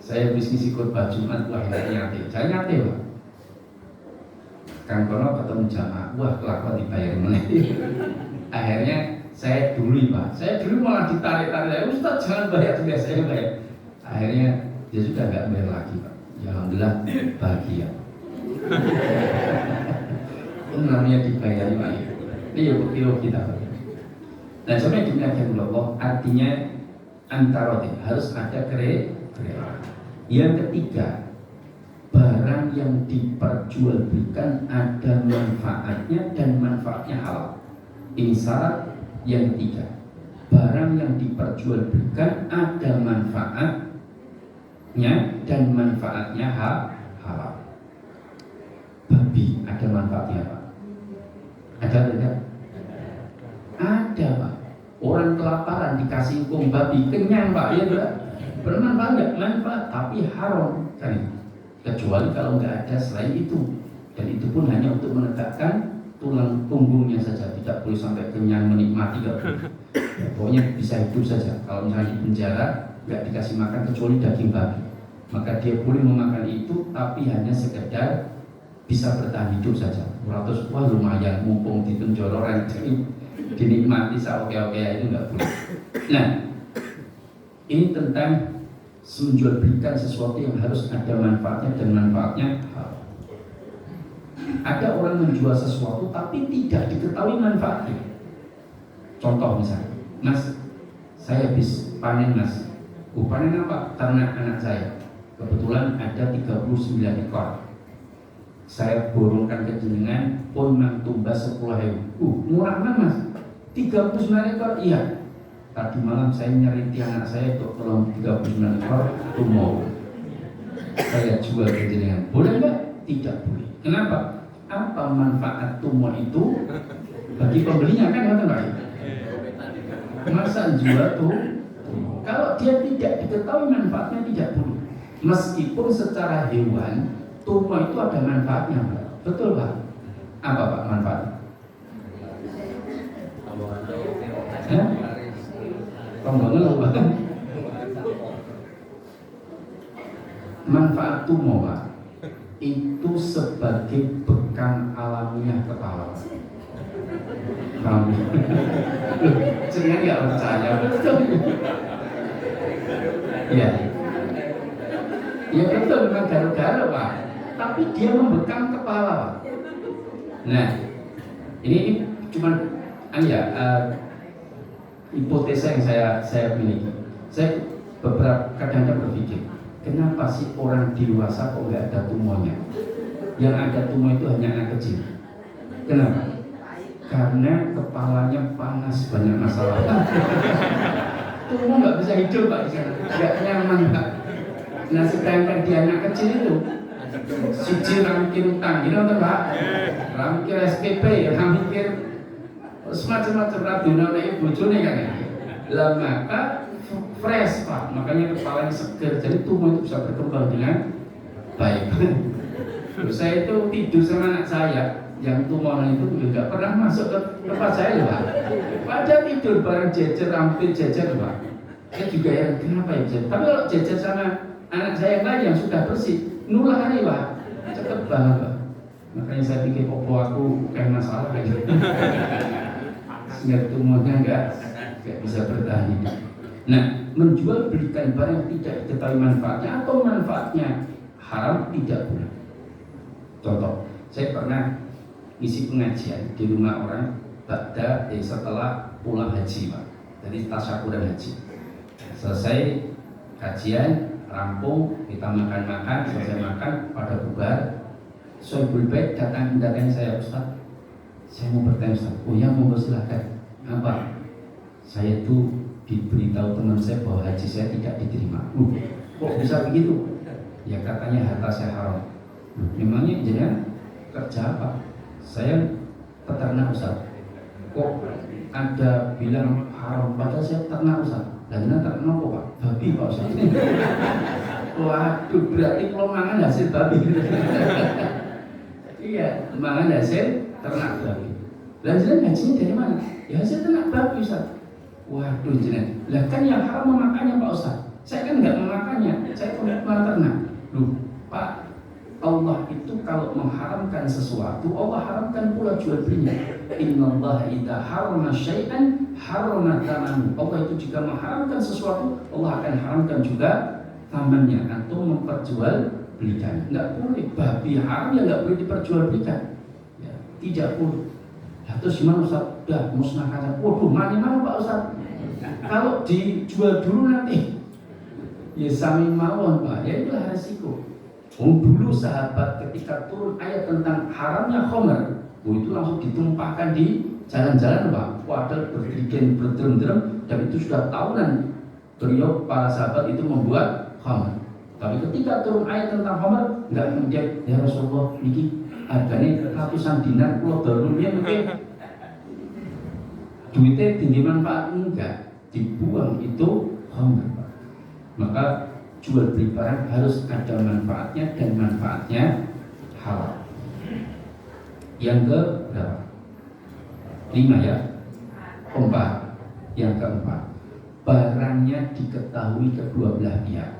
Saya bisnis ikut khotbah Jumat, wah nyate. Saya nyate Pak. Kan kono ketemu jamaah, wah kelakuan dibayar meneh. Akhirnya saya dulu Pak. Saya dulu malah ditarik-tarik. Ustaz jangan bayar, sudah saya bayar. Akhirnya dia sudah nggak bayar lagi Pak. Ya alhamdulillah bahagia. Itu namanya dibayar Pak. Ini ya kilo kita Pak. Nah sampai dimuliakan Allah, artinya antara harus ada kerelaan. Yang ketiga, barang yang diperjualbelikan ada manfaatnya dan manfaatnya halal. Ini syarat yang ketiga. Barang yang diperjualbelikan ada manfaatnya dan manfaatnya halal. Babi ada manfaatnya Pak? Ada tidak? Ada Pak. Orang kelaparan dikasih kung babi kenyang Pak, ya tidak? Bermanfaat nggak? Manfaat, tapi haram kan? Kecuali kalau nggak ada selain itu, dan itu pun hanya untuk menegakkan tulang punggungnya saja, tidak boleh sampai kenyang menikmati ya, pokoknya bisa hidup saja. Kalau misalnya di penjara nggak dikasih makan kecuali daging babi, maka dia boleh memakan itu, tapi hanya sekedar bisa bertahan hidup saja. 100 wah lumayan, mumpung di penjororan dinikmati oke itu nggak boleh. Nah ini tentang menjualbelikan sesuatu yang harus ada manfaatnya dan manfaatnya halal. Ada orang menjual sesuatu tapi tidak diketahui manfaatnya. Contoh misalnya, Mas, saya habis panen Mas. Panen apa? Ternak anak saya. Kebetulan ada 39 ekor. Saya borongkan ke jenengan pun nang tumbas 10.000. Murah kan Mas? 39 ekor? Iya. Tadi malam saya nyeriti anak saya untuk tolong 39 ekor tumor. Saya jual ke jenengan. Boleh nggak? Tidak boleh. Kenapa? Apa manfaat tumor itu bagi pembelinya kan nggak tahu? Masa jual tuh? Kalau dia tidak diketahui manfaatnya tidak boleh. Meskipun secara hewan tumo itu ada manfaatnya, Pak. Betul, Pak? Apa Pak manfaatnya? Rombongan Pak. Manfaat tumo, Pak, itu sebagai bekam alamiah kepala. Kamu jangan nggak percaya, betul? Ya, ya betul, memang garuk-garuk, Pak. Tapi dia membekam kepala, Pak. Nah, ini cuma hipotesa yang saya miliki. Saya beberapa kadang-kadang berpikir, kenapa sih orang dewasa kok nggak ada tumonya? Yang ada tumo itu hanya anak kecil. Kenapa? Karena kepalanya panas, banyak masalah. Tumo nggak bisa hidup, Pak, di sana. Nggak nyaman, Pak. Nah, sedangkan di anak kecil itu siji rangkir utang, gitu nonton, Pak. Rangkir SPP, rangkir semacam-macam raduna naik bojone kan ya. Lah maka fresh, Pak. Makanya kepalanya seger. Jadi tubuh itu bisa berkembang dengan baik. Saya itu tidur sama anak saya yang tumonan itu juga pernah masuk ke tempat saya, Pak. Pada tidur bareng jejer, hampir jejer, Pak. Saya juga ya kenapa ya jejer. Tapi kalau jejer sama anak saya yang lain yang sudah bersih, nulari, Pak. Cepet banget, Pak. Makanya saya pikir opo aku kayak masalah kayak gitu. Sehingga tumonya nggak bisa bertahan hidup. Nah, menjual belikan barang yang tidak diketahui manfaatnya atau manfaatnya haram tidak boleh. Contoh, saya pernah isi pengajian di rumah orang setelah pulang haji, Pak. Jadi tasyakuran haji. Selesai kajian, rampung, kita makan-makan, selesai makan, pada bubar. Sohibul Bait datang saya, Ustaz, saya mau bertanya, Ustaz. Oh ya, mau silahkan. Apa? Saya itu diberitahu teman saya bahwa haji saya tidak diterima. Kok bisa begitu? Ya katanya harta saya haram. Memangnya jangan kerja apa? Saya peternak, Ustaz. Kok ada bilang haram? Padahal saya ternak, Ustaz. Dan ternak apa, Pak? Babi, Pak, Ustaz. Waduh, berarti kalau mangan hasil babi. Iya, mangan hasil ternak babi. Dan jenengan hajinya dari mana? Ya hasil ternak babi, Ustaz. Waduh, jenengan. Lah kan yang haram memakannya, Pak Ustaz. Saya kan nggak memakannya, saya cuma ternak. Loh, Pak, Allah itu kalau mengharamkan sesuatu, Allah haramkan pula jual belinya. Innallaha idza harrama syai'an harrama thamanahu. Allah itu jika mengharamkan sesuatu, Allah akan haramkan juga thamannya atau memperjual belikan. Enggak boleh, babi haram ya enggak boleh diperjualbelikan. Ya, tidak boleh. Nah, terus gimana, Ustaz? Udah musnahkan. Waduh, mana Pak Ustaz? Kalau dijual dulu nanti ya sami mawon, Pak. Ya itulah resiko. Dulu sahabat ketika turun ayat tentang haramnya khamr, itu langsung ditumpahkan di jalan-jalan, Pak. Wadah berdirikan berdem-dem, dan itu sudah tahunan beliau para sahabat itu membuat khamr. Tapi ketika turun ayat tentang khamr, enggak kemudian ya Rasulullah ini harganya ratusan dinar, pulau darumnya mungkin duitnya tinggi manfaat, enggak, dibuang itu khamr, Pak. Maka jual beli barang harus ada manfaatnya dan manfaatnya halal. Yang ke berapa? 5 ya. 4. Yang keempat, barangnya diketahui kedua belah pihak.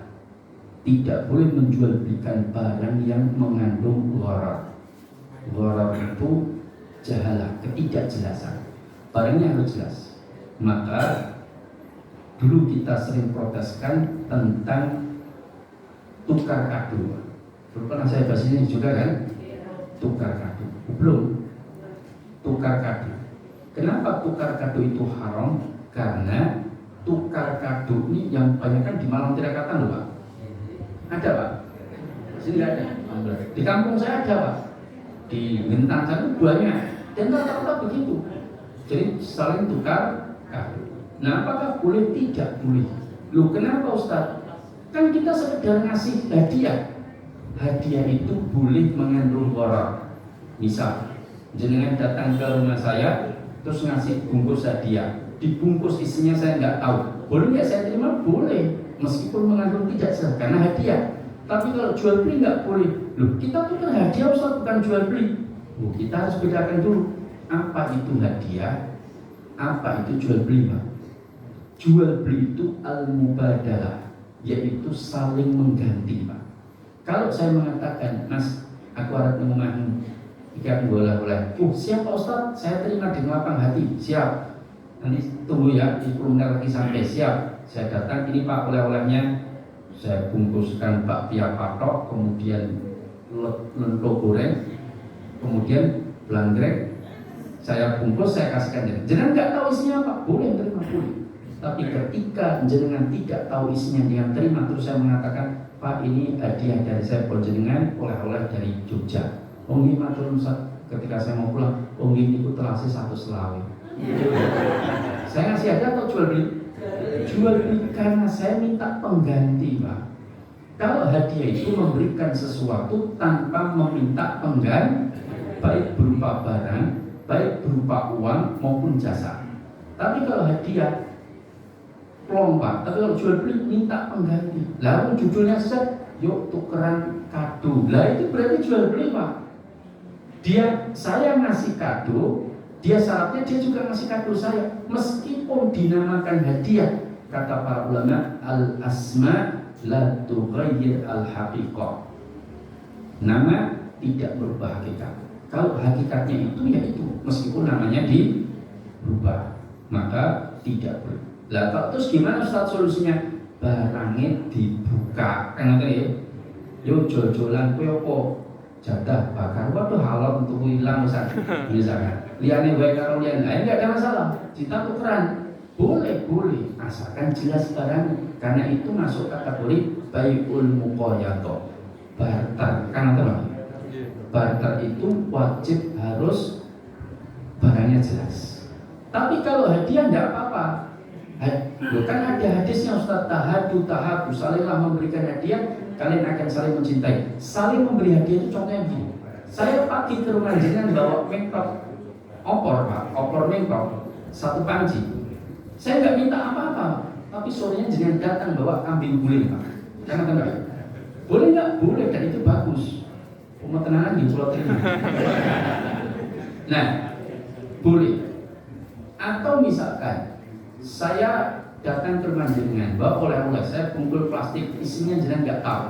Tidak boleh menjual belikan barang yang mengandung gharar. Gharar itu jahalah, ketidakjelasan. Barangnya harus jelas. Maka dulu kita sering proteskan tentang tukar kado. Belum pernah saya bahas ini juga kan? Tukar kado. Belum. Tukar kado. Kenapa tukar kado itu haram? Karena tukar kado ini yang banyak kan di Malang Tirakatan loh, Pak. Ada, Pak? Sini ada. Di kampung saya ada, Pak. Di Bintang sana banyak. Dan rata-rata begitu. Jadi saling tukar kado. Nah, apakah boleh? Tidak boleh. Loh, kenapa, Ustaz? Kan kita sekedar ngasih hadiah. Hadiah itu boleh mengandung gharar. Misal, jenengan datang ke rumah saya terus ngasih bungkus hadiah. Di dibungkus isinya saya nggak tahu, boleh nggak saya terima? Boleh, meskipun mengandung tidak jelas karena hadiah. Tapi kalau jual beli nggak boleh. Loh, kita tuh kan hadiah Ustaz, bukan jual beli. Loh, kita harus bedakan dulu apa itu hadiah, apa itu jual beli, Pak. Jual beli itu al-mubadalah, yaitu saling mengganti, Pak. Kalau saya mengatakan, Mas, aku harap mengumumkan ikan bola-bola. Siap Pak Ustaz, saya terima dengan lapang hati. Siap. Nanti tunggu ya, 10 menit lagi sampai. Siap. Saya datang, ini Pak oleh-olehnya. Saya bungkuskan bakpia patok, kemudian lento goreng, kemudian belanggrek. Saya bungkus, saya kasihkan jenengan. Jenengan nggak tahu isinya apa? Boleh terima, boleh. Tapi ketika jenengan tidak tahu isinya, dengan terima, terus saya mengatakan, Pak, ini hadiah dari saya buat jenengan, oleh-oleh dari Jogja. Ini matur ketika saya mau pulang, ini ikut terasi 1 selawe. Saya ngasih hadiah atau jual beli? Jual beli, karena saya minta pengganti, Pak. Kalau hadiah itu memberikan sesuatu tanpa meminta pengganti, baik berupa barang, baik berupa uang maupun jasa. Tapi kalau hadiah lomba, tapi kalau jual beli minta pengganti. Lalu judulnya saja, yuk tukeran kado. Lah itu berarti jual beli, Pak. Saya ngasih kado, dia syaratnya dia juga ngasih kado saya, meskipun dinamakan hadiah. Kata para ulama, al-asma la tughayyir al-haqiqah. Nama tidak berubah hakikat. Kalau hakikatnya itu ya itu, meskipun namanya dirubah, maka tidak berubah. Lah terus gimana Ustaz solusinya? Barangnya dibuka, kan ada ya? Yo jol-jolan kowe apa? Jadah bakar, waduh halal untuk hilang Ustaz. Misalkan, liane wae karo liane, enggak ada masalah. Kita tukeran. Boleh, asalkan jelas barangnya. Karena itu masuk kategori bai'ul muqayyadah. Barter, kan ada? Barter itu wajib harus barangnya jelas. Tapi kalau hadiah enggak apa-apa. Kan ada hadisnya Ustaz, tahabu, salinglah memberikan hadiah, kalian akan saling mencintai. Saling memberi hadiah itu contohnya begini. Saya pagi ke rumah jenengan bawa mengkok opor, Pak, opor mengkok 1 panci. Saya nggak minta apa-apa, tapi sorenya jenengan datang bawa kambing guling, Pak. Karena enggak? Boleh nggak? Boleh, dan itu bagus. Pemetenanan di Pulau Terima. Nah, boleh. Atau misalkan saya datang ke rumah jenengan, bawa oleh-oleh, saya kumpul plastik, isinya jenengan nggak tahu.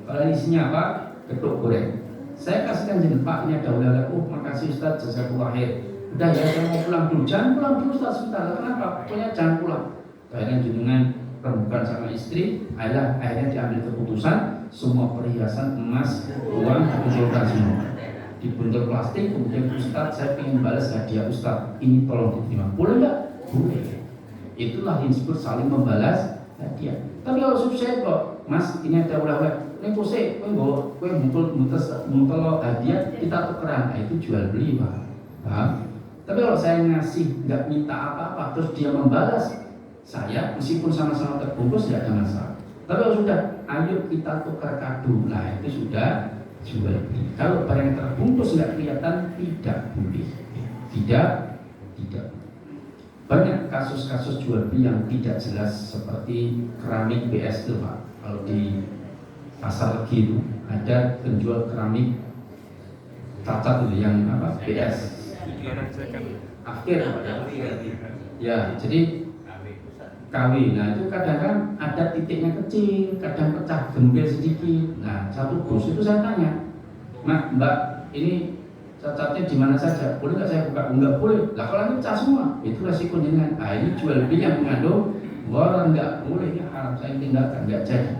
Kalau isinya apa? Getuk goreng. Saya kasihkan jenengan, Pak, ini ada oleh-oleh. Makasih Ustaz, jazakallahu khair. Udah ya, saya mau pulang dulu. Jangan pulang dulu Ustaz, sebentar. Kenapa? Pokoknya jangan pulang. Akhirnya jenengan rembukan sama istri. Akhirnya diambil keputusan, semua perhiasan emas, uang dikumpulkan semua. Dibuntel plastik, kemudian Ustaz, saya ingin balas hadiah Ustaz. Ini tolong diterima. Boleh nggak? Boleh. Itulah yang disebut saling membalas hadiah. Tapi kalau saya kok, Mas, ini ada oleh-oleh. Ini kose, kowe mutel hadiah, kita tukeran. Nah, itu jual beli, Pak. Paham? Tapi kalau saya ngasih nggak minta apa-apa, terus dia membalas saya, meskipun sama-sama terbungkus tidak ada masalah. Tapi kalau sudah, ayo kita tukar kado, nah itu sudah jual beli. Kalau barang yang terbungkus nggak kelihatan, tidak boleh. Tidak. Banyak kasus-kasus jual beli yang tidak jelas, seperti keramik BS itu, Pak. Kalau di pasar Legi itu ada penjual keramik cacat itu yang apa? BS. Akhir ya, jadi KW. Nah itu kadang-kadang ada titiknya kecil, kadang pecah gembel sedikit. Nah satu bos itu saya tanya, Mbak, ini cacatnya di mana saja? Boleh nggak saya buka? Enggak boleh. Lah kalau ini pecah semua, itu resiko jenengan. Nah ini jual beli yang mengandung waran, nggak boleh, ya haram, saya tinggalkan, nggak jadi.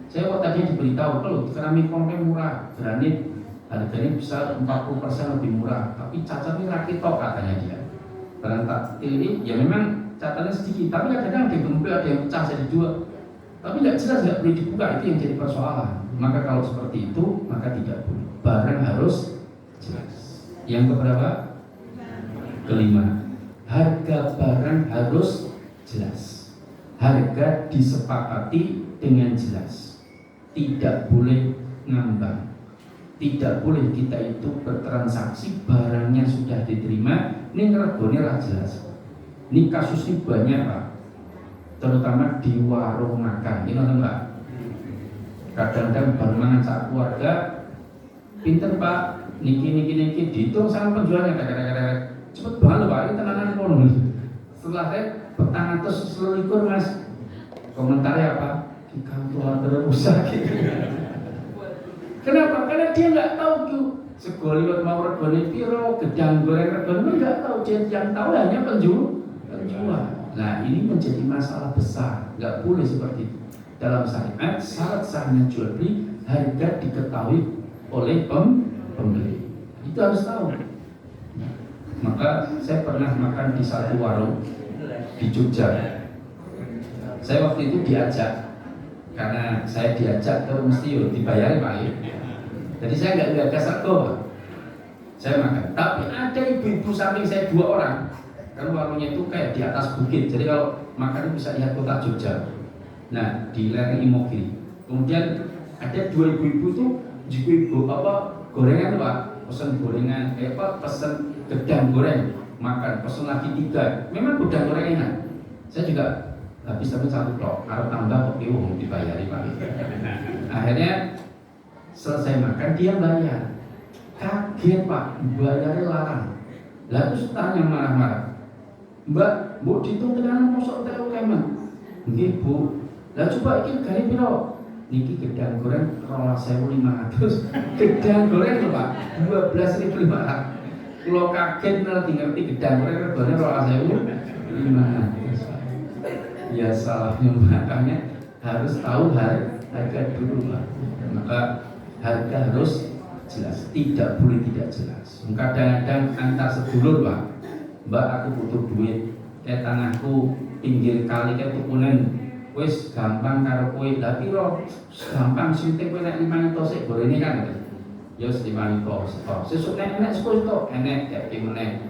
Saya waktu tadi diberitahu kalau keramik konkret murah, granit harganya bisa 40% lebih murah, tapi cacatnya rakitok katanya dia. Barang taktil ini ya memang cacatnya sedikit, tapi kadang-kadang ada yang gembel, ada yang pecah jadi 2. Tapi nggak jelas, nggak boleh dibuka, itu yang jadi persoalan. Maka kalau seperti itu, maka tidak boleh. Barang harus jelas. Yang keberapa? Kelima, harga barang harus jelas. Harga disepakati dengan jelas. Tidak boleh ngambang. Tidak boleh kita itu bertransaksi barangnya sudah diterima, ini regone ra jelas. Ini kasusnya banyak Pak, terutama di warung makan. Ini nonton Pak. Kadang-kadang baru mangan sak keluarga, pinter Pak, niki dihitung sama penjualnya, kadang-kadang cepet banget loh Pak, ini tenanan konon. Setelah saya petang atas selilikur Mas, komentarnya apa? Ikan Tuhan terusak. Kenapa? Karena dia nggak tahu tuh segoliwat mau regone piro, gedang goreng regone nggak tahu. Dia yang tahu hanya penjual. Nah ini menjadi masalah besar, nggak boleh seperti itu. Dalam syariat syarat sahnya jual beli harga diketahui oleh pembeli. Itu harus tahu. Maka saya pernah makan di satu warung di Jogja. Saya waktu itu diajak, karena saya diajak terus mesti dibayari Pak. Jadi saya nggak kasar kok. Saya makan. Tapi ada ibu-ibu samping saya 2 orang. Kan warungnya itu kayak di atas bukit. Jadi kalau makan bisa lihat kota Jogja. Nah di lereng Imogiri. Kemudian ada 2 ibu-ibu tuh, ibu gorengan Pak. Pesan gorengan, pesan gedang goreng, makan, pesan lagi 3. Memang gedang goreng enak. Saya juga habis tapi 1 tok, kalau tambah oke dibayari Pak. Akhirnya selesai makan dia bayar. Kaget Pak, bayarnya larang. Lalu terus tanya marah-marah, Mbak, Bu dihitung tenan mosok teh kemen. Nggih Bu. Lah coba iki gane piro? Niki gedang goreng 12.500. Gedang goreng lho Pak, 12.500. Kalau kaget ngerti gedang goreng regane 12.500. Ya salahnya makanya harus tahu harga dulu Pak. Maka harga harus jelas, tidak boleh tidak jelas. Kadang-kadang antar sedulur Pak, Mbak aku butuh duit, kayak tanahku pinggir kali kayak tukunen, wis gampang karo kowe, lah piro? Gampang sinting kowe nek 5 juta sik gorene kan. Ya 5 juta. Sesuk nek enek 10 juta, enek kayak meneh.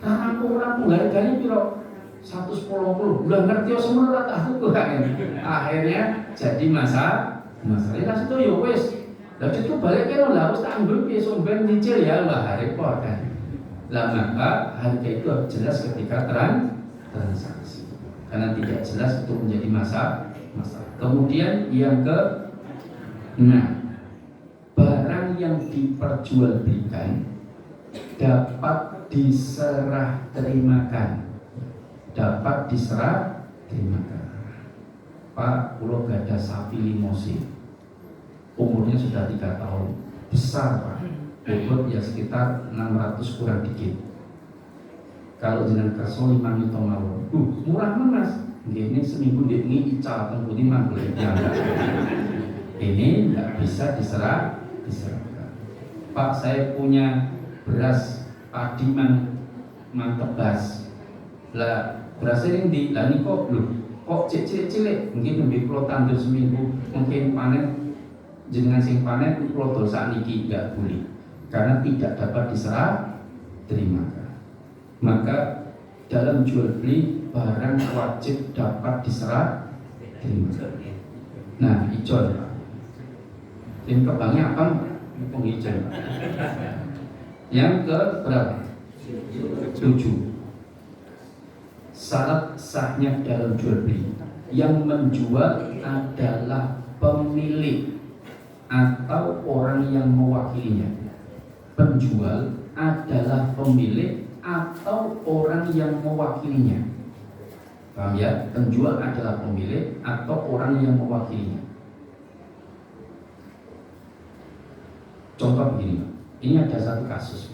Karena aku ora menghargai piro? 110. Udah ngerti semua rata aku kan. Akhirnya jadi masalah. Lah itu ya wis. Lah itu balik karo lah wis tak anggap piye somben nyicil ya lah repot kan. Lah maka harga itu jelas ketika transaksi. Karena tidak jelas itu menjadi masalah. Kemudian yang barang yang diperjualbelikan dapat diserah terimakan. Pak, kula gadah sapi limosin. Umurnya sudah 3 tahun. Besar Pak. Bobot ya sekitar 600 kurang dikit. Kalau jenengan kerso 5 juta mawon. Murah Mas. Ini seminggu ini ical teng putih manggil. Ini enggak bisa diserahkan. Pak, saya punya beras padi mantebas. Lah berasnya ini lah ini kok cilik-cilik mungkin lebih pulau tandur seminggu, mungkin panen jenengan sing panen pulau dosa niki enggak boleh karena tidak dapat diserah terimakan. Maka dalam jual beli barang wajib dapat diserah terimakan. Nah ijol tim kebangnya apa? Pengijol. Yang ke berapa? 7. Syarat sahnya dalam jual beli, yang menjual adalah pemilik atau orang yang mewakilinya. Penjual adalah pemilik atau orang yang mewakilinya. Paham ya? Penjual adalah pemilik atau orang yang mewakilinya. Contoh begini, ini ada satu kasus.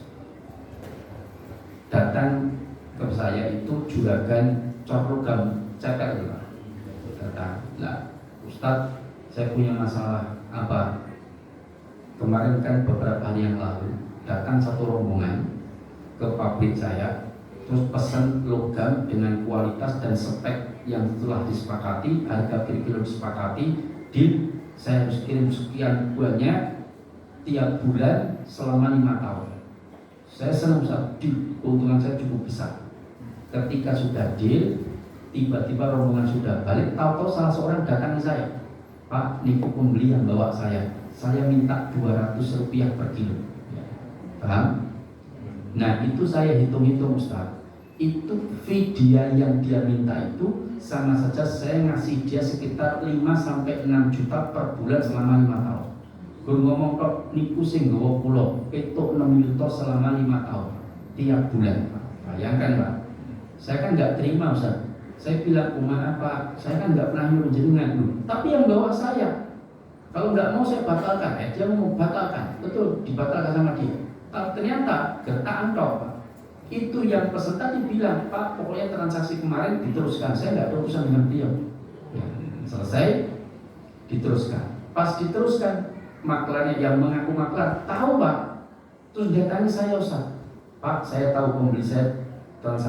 Datang ke saya itu juragan corlogam cetek itu Pak. Datang, lah Ustadz saya punya masalah apa? Kemarin kan beberapa hari yang lalu datang satu rombongan ke pabrik saya, terus pesan logam dengan kualitas dan spek yang telah disepakati, harga per kilo disepakati, saya harus kirim sekian banyak tiap bulan selama 5 tahun. Saya senang Ustadz, keuntungan saya cukup besar. Ketika sudah deal, tiba-tiba rombongan sudah balik, tahu-tahu salah seorang datang ke saya, Pak, niku pembeli yang bawa saya minta 200 rupiah per kilo. Paham? Nah itu saya hitung-hitung Ustaz, itu fee dia yang dia minta itu sama saja saya ngasih dia sekitar 5-6 juta per bulan selama 5 tahun. Gue ngomong kok niku sing nggawa kula petuk 6 juta selama 5 tahun tiap bulan. Bayangkan Pak, saya kan nggak terima Ustaz. Saya bilang maaf Pak, saya kan nggak pernah nyuruh jenengan dulu. Tapi yang bawa saya. Kalau nggak mau saya batalkan. Dia mau batalkan, betul dibatalkan sama dia. Tapi ternyata gertak antok Pak. Itu yang peserta tadi bilang, Pak pokoknya transaksi kemarin diteruskan. Saya nggak ada urusan dengan beliau. Ya, selesai, diteruskan. Pas diteruskan, maklarnya yang mengaku maklar tahu Pak. Terus dia tanya saya Ustaz, Pak saya tahu pembeli saya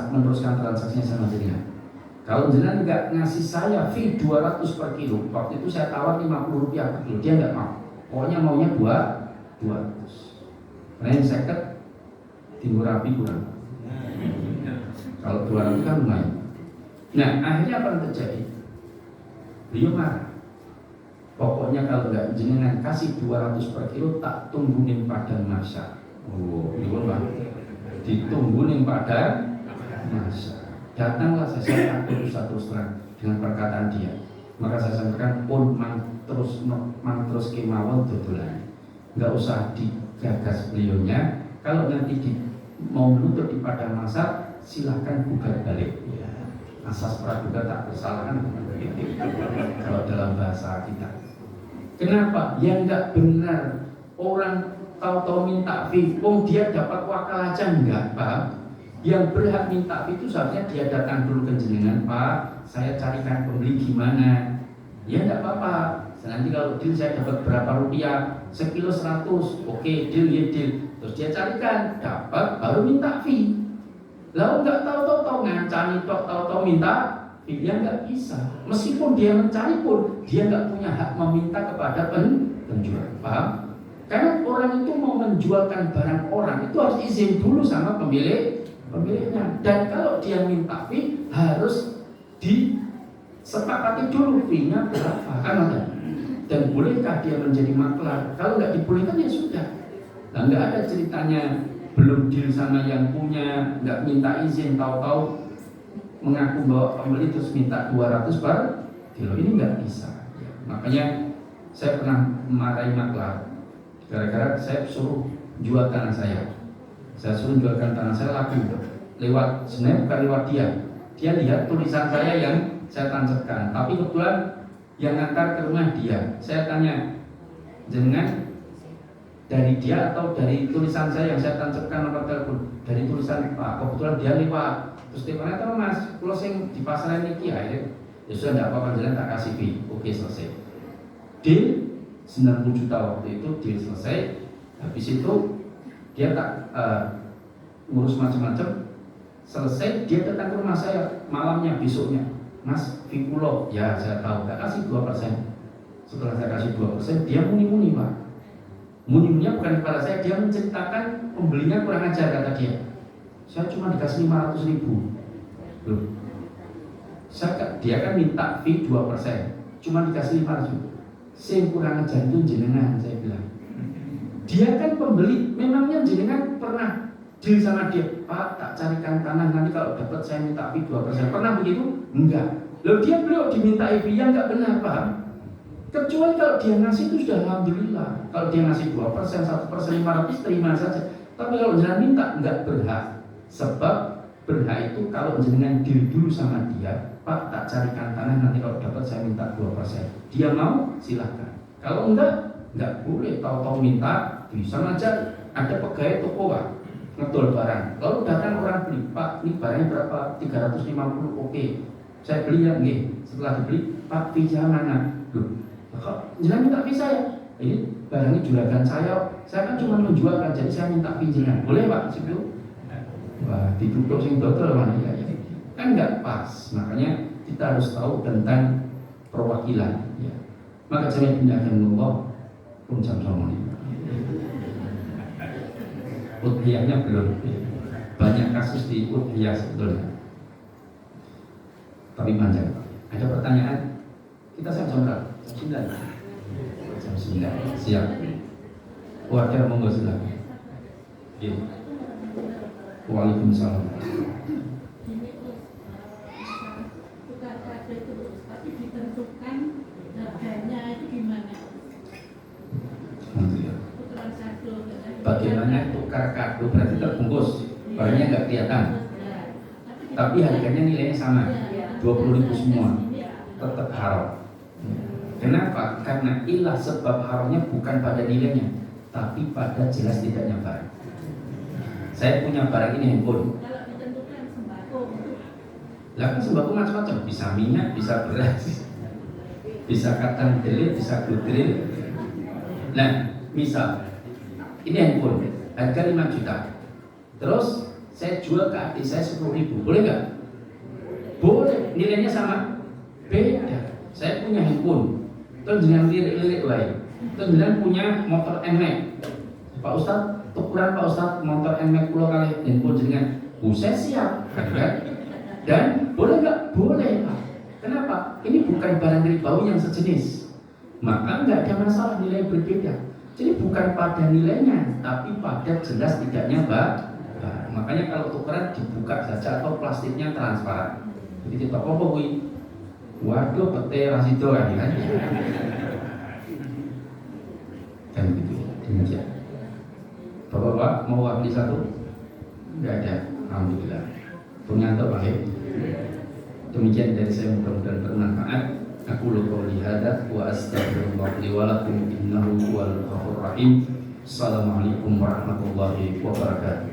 meneruskan transaksinya sama jenengan. Kalau jenengan nggak ngasih saya fee 200 per kilo, waktu itu saya tawar 50 rupiah per kilo, dia nggak mau. Pokoknya maunya 200. Karena yang seket timur rapi kurang. Kalau 200 kan lumayan. Nah akhirnya apa yang terjadi? Beliau marah. Pokoknya kalau nggak jenengan kasih 200 per kilo, tak tunggu ning padang mahsyar. Oh, beliau Pak. Ditunggu ning padang mahsyar. Datanglah saya takut terus terang dengan perkataan dia. Maka saya sampaikan pun mang terus kemawon dodolan. Enggak usah digagas beliaunya. Kalau nanti mau menuntut di padang mahsyar, silahkan gugat balik. Ya. Asas praduga tak bersalah kan? Kalau dalam bahasa kita. Kenapa? Yang enggak benar orang tahu-tahu minta fee, dia dapat wakal aja enggak, Pak? Yang berhak minta fee itu seharusnya dia datang dulu ke jenengan, Pak, saya carikan pembeli gimana? Ya enggak apa-apa. Nanti kalau deal saya dapat berapa rupiah, sekilo 100, oke deal ya deal. Terus dia carikan, dapat baru minta fee. Lalu enggak tahu-tahu ngancani tahu-tahu minta fee, dia enggak bisa. Meskipun dia mencari pun, dia enggak punya hak meminta kepada penjual, paham? Karena orang itu mau menjualkan barang orang itu harus izin dulu sama pemiliknya. Dan kalau dia minta fee harus disepakati dulu fee-nya berapa kan ada. Dan bolehkah dia menjadi maklar? Kalau nggak dibolehkan ya sudah. Nah, nggak ada ceritanya belum deal sama yang punya, nggak minta izin, tahu-tahu mengaku bahwa pembeli terus minta 200 per kilo, ini nggak bisa. Makanya saya pernah marahi maklar gara-gara saya suruh jual tanah saya. Saya suruh jualkan tanah saya laku lewat sebenarnya bukan lewat dia. Dia lihat tulisan saya yang saya tancapkan, tapi kebetulan yang ngantar ke rumah dia. Saya tanya, jenengan dari dia atau dari tulisan saya yang saya tancapkan nomor telepon? Dari tulisan Pak. Kebetulan dia lewat. Terus dia mana tahu Mas, kalau sing di pasaran niki akhirnya ya sudah tidak apa-apa, jalan tak kasih fee. Oke selesai. Deal 90 juta waktu itu deal selesai. Habis itu dia tak ngurus macam-macam. Selesai dia datang ke rumah saya malamnya besoknya, Mas fee pulau ya saya tahu, tak kasih 2%. Setelah saya kasih 2%, dia muni-muni Pak. Muni-muninya bukan kepada saya, dia menceritakan pembelinya kurang ajar kata dia. Saya cuma dikasih 500 ribu. Loh, dia kan minta fee 2%, cuma dikasih 500 ribu. Sing kurang ajar itu jenengan, saya bilang. Dia kan pembeli, memangnya jenengan pernah deal sama dia, Pak tak carikan tanah nanti kalau dapat saya minta fee 2%. Pernah begitu? Enggak. Lalu beliau diminta fee yang enggak benar, Pak. Kecuali kalau dia ngasih itu sudah alhamdulillah. Kalau dia ngasih 2%, 1%, 500 terima saja. Tapi kalau jenengan minta enggak berhak. Sebab berhak itu kalau jenengan deal dulu sama dia, Pak tak carikan tanah nanti kalau dapat saya minta 2%. Dia mau silahkan. Kalau enggak boleh tahu-tahu minta. Bisa aja ada pegawai toko Pak ngetol barang. Lalu datang orang beli, Pak ini barangnya berapa? 350, oke. Saya beli ya, nggih. Setelah dibeli, Pak visa mana? Loh, kok jenengan minta visa ya? Ini barangnya juragan saya kan cuma menjualkan, jadi saya minta visa. Boleh Pak? Situ? Wah, ditutup sing dodol mana ya? Kan nggak pas. Makanya kita harus tahu tentang perwakilan. Ya. Maka saya pindahkan Allah pun jam sama ini. Udhiyahnya belum. Banyak kasus di udhiyah sebetulnya. Tapi panjang. Ada pertanyaan? Kita jam berapa? Jam 9. Jam 9. Siap. Wadah monggo silakan. Waalaikumsalam. namanya tukar kado, berarti terbungkus, barangnya nggak kelihatan, tapi harganya nilainya sama, 20.000 semua, tetap haram. Kenapa? Karena ilah sebab haramnya bukan pada nilainya, tapi pada jelas tidaknya barang. Saya punya barang ini handphone. Lah kan sembako macam-macam, bisa minyak, bisa beras, bisa kacang delip, bisa gudril. Nah, misal ini handphone harga 5 juta, terus saya jual ke adik saya 10.000, boleh nggak? Boleh, nilainya sama? Beda. Saya punya handphone, terus dengan lirik-lirik lain, terus dengan punya motor NMAX. Pak Ustadz, tukuran Pak Ustadz motor NMAX pulau kali handphone dengan, saya siap, kan? Dan boleh nggak? Boleh Pak. Kenapa? Ini bukan barang ribawi yang sejenis, maka nggak ada masalah nilai berbeda. Jadi bukan pada nilainya, tapi pada jelas tidaknya Mbak. Makanya kalau tukeran dibuka saja atau plastiknya transparan. Jadi kita apa kui? Waduh, pete rasido kan? Dan gitu, demikian. Bapak-bapak mau wakili satu? Nggak ada, alhamdulillah. Pengantar baik. Demikian dari saya, mudah-mudahan bermanfaat. Aku qouli hadza wa astaghfirullah li wa lakum innahu huwal ghafurur rahim. Assalamualaikum warahmatullahi wabarakatuh.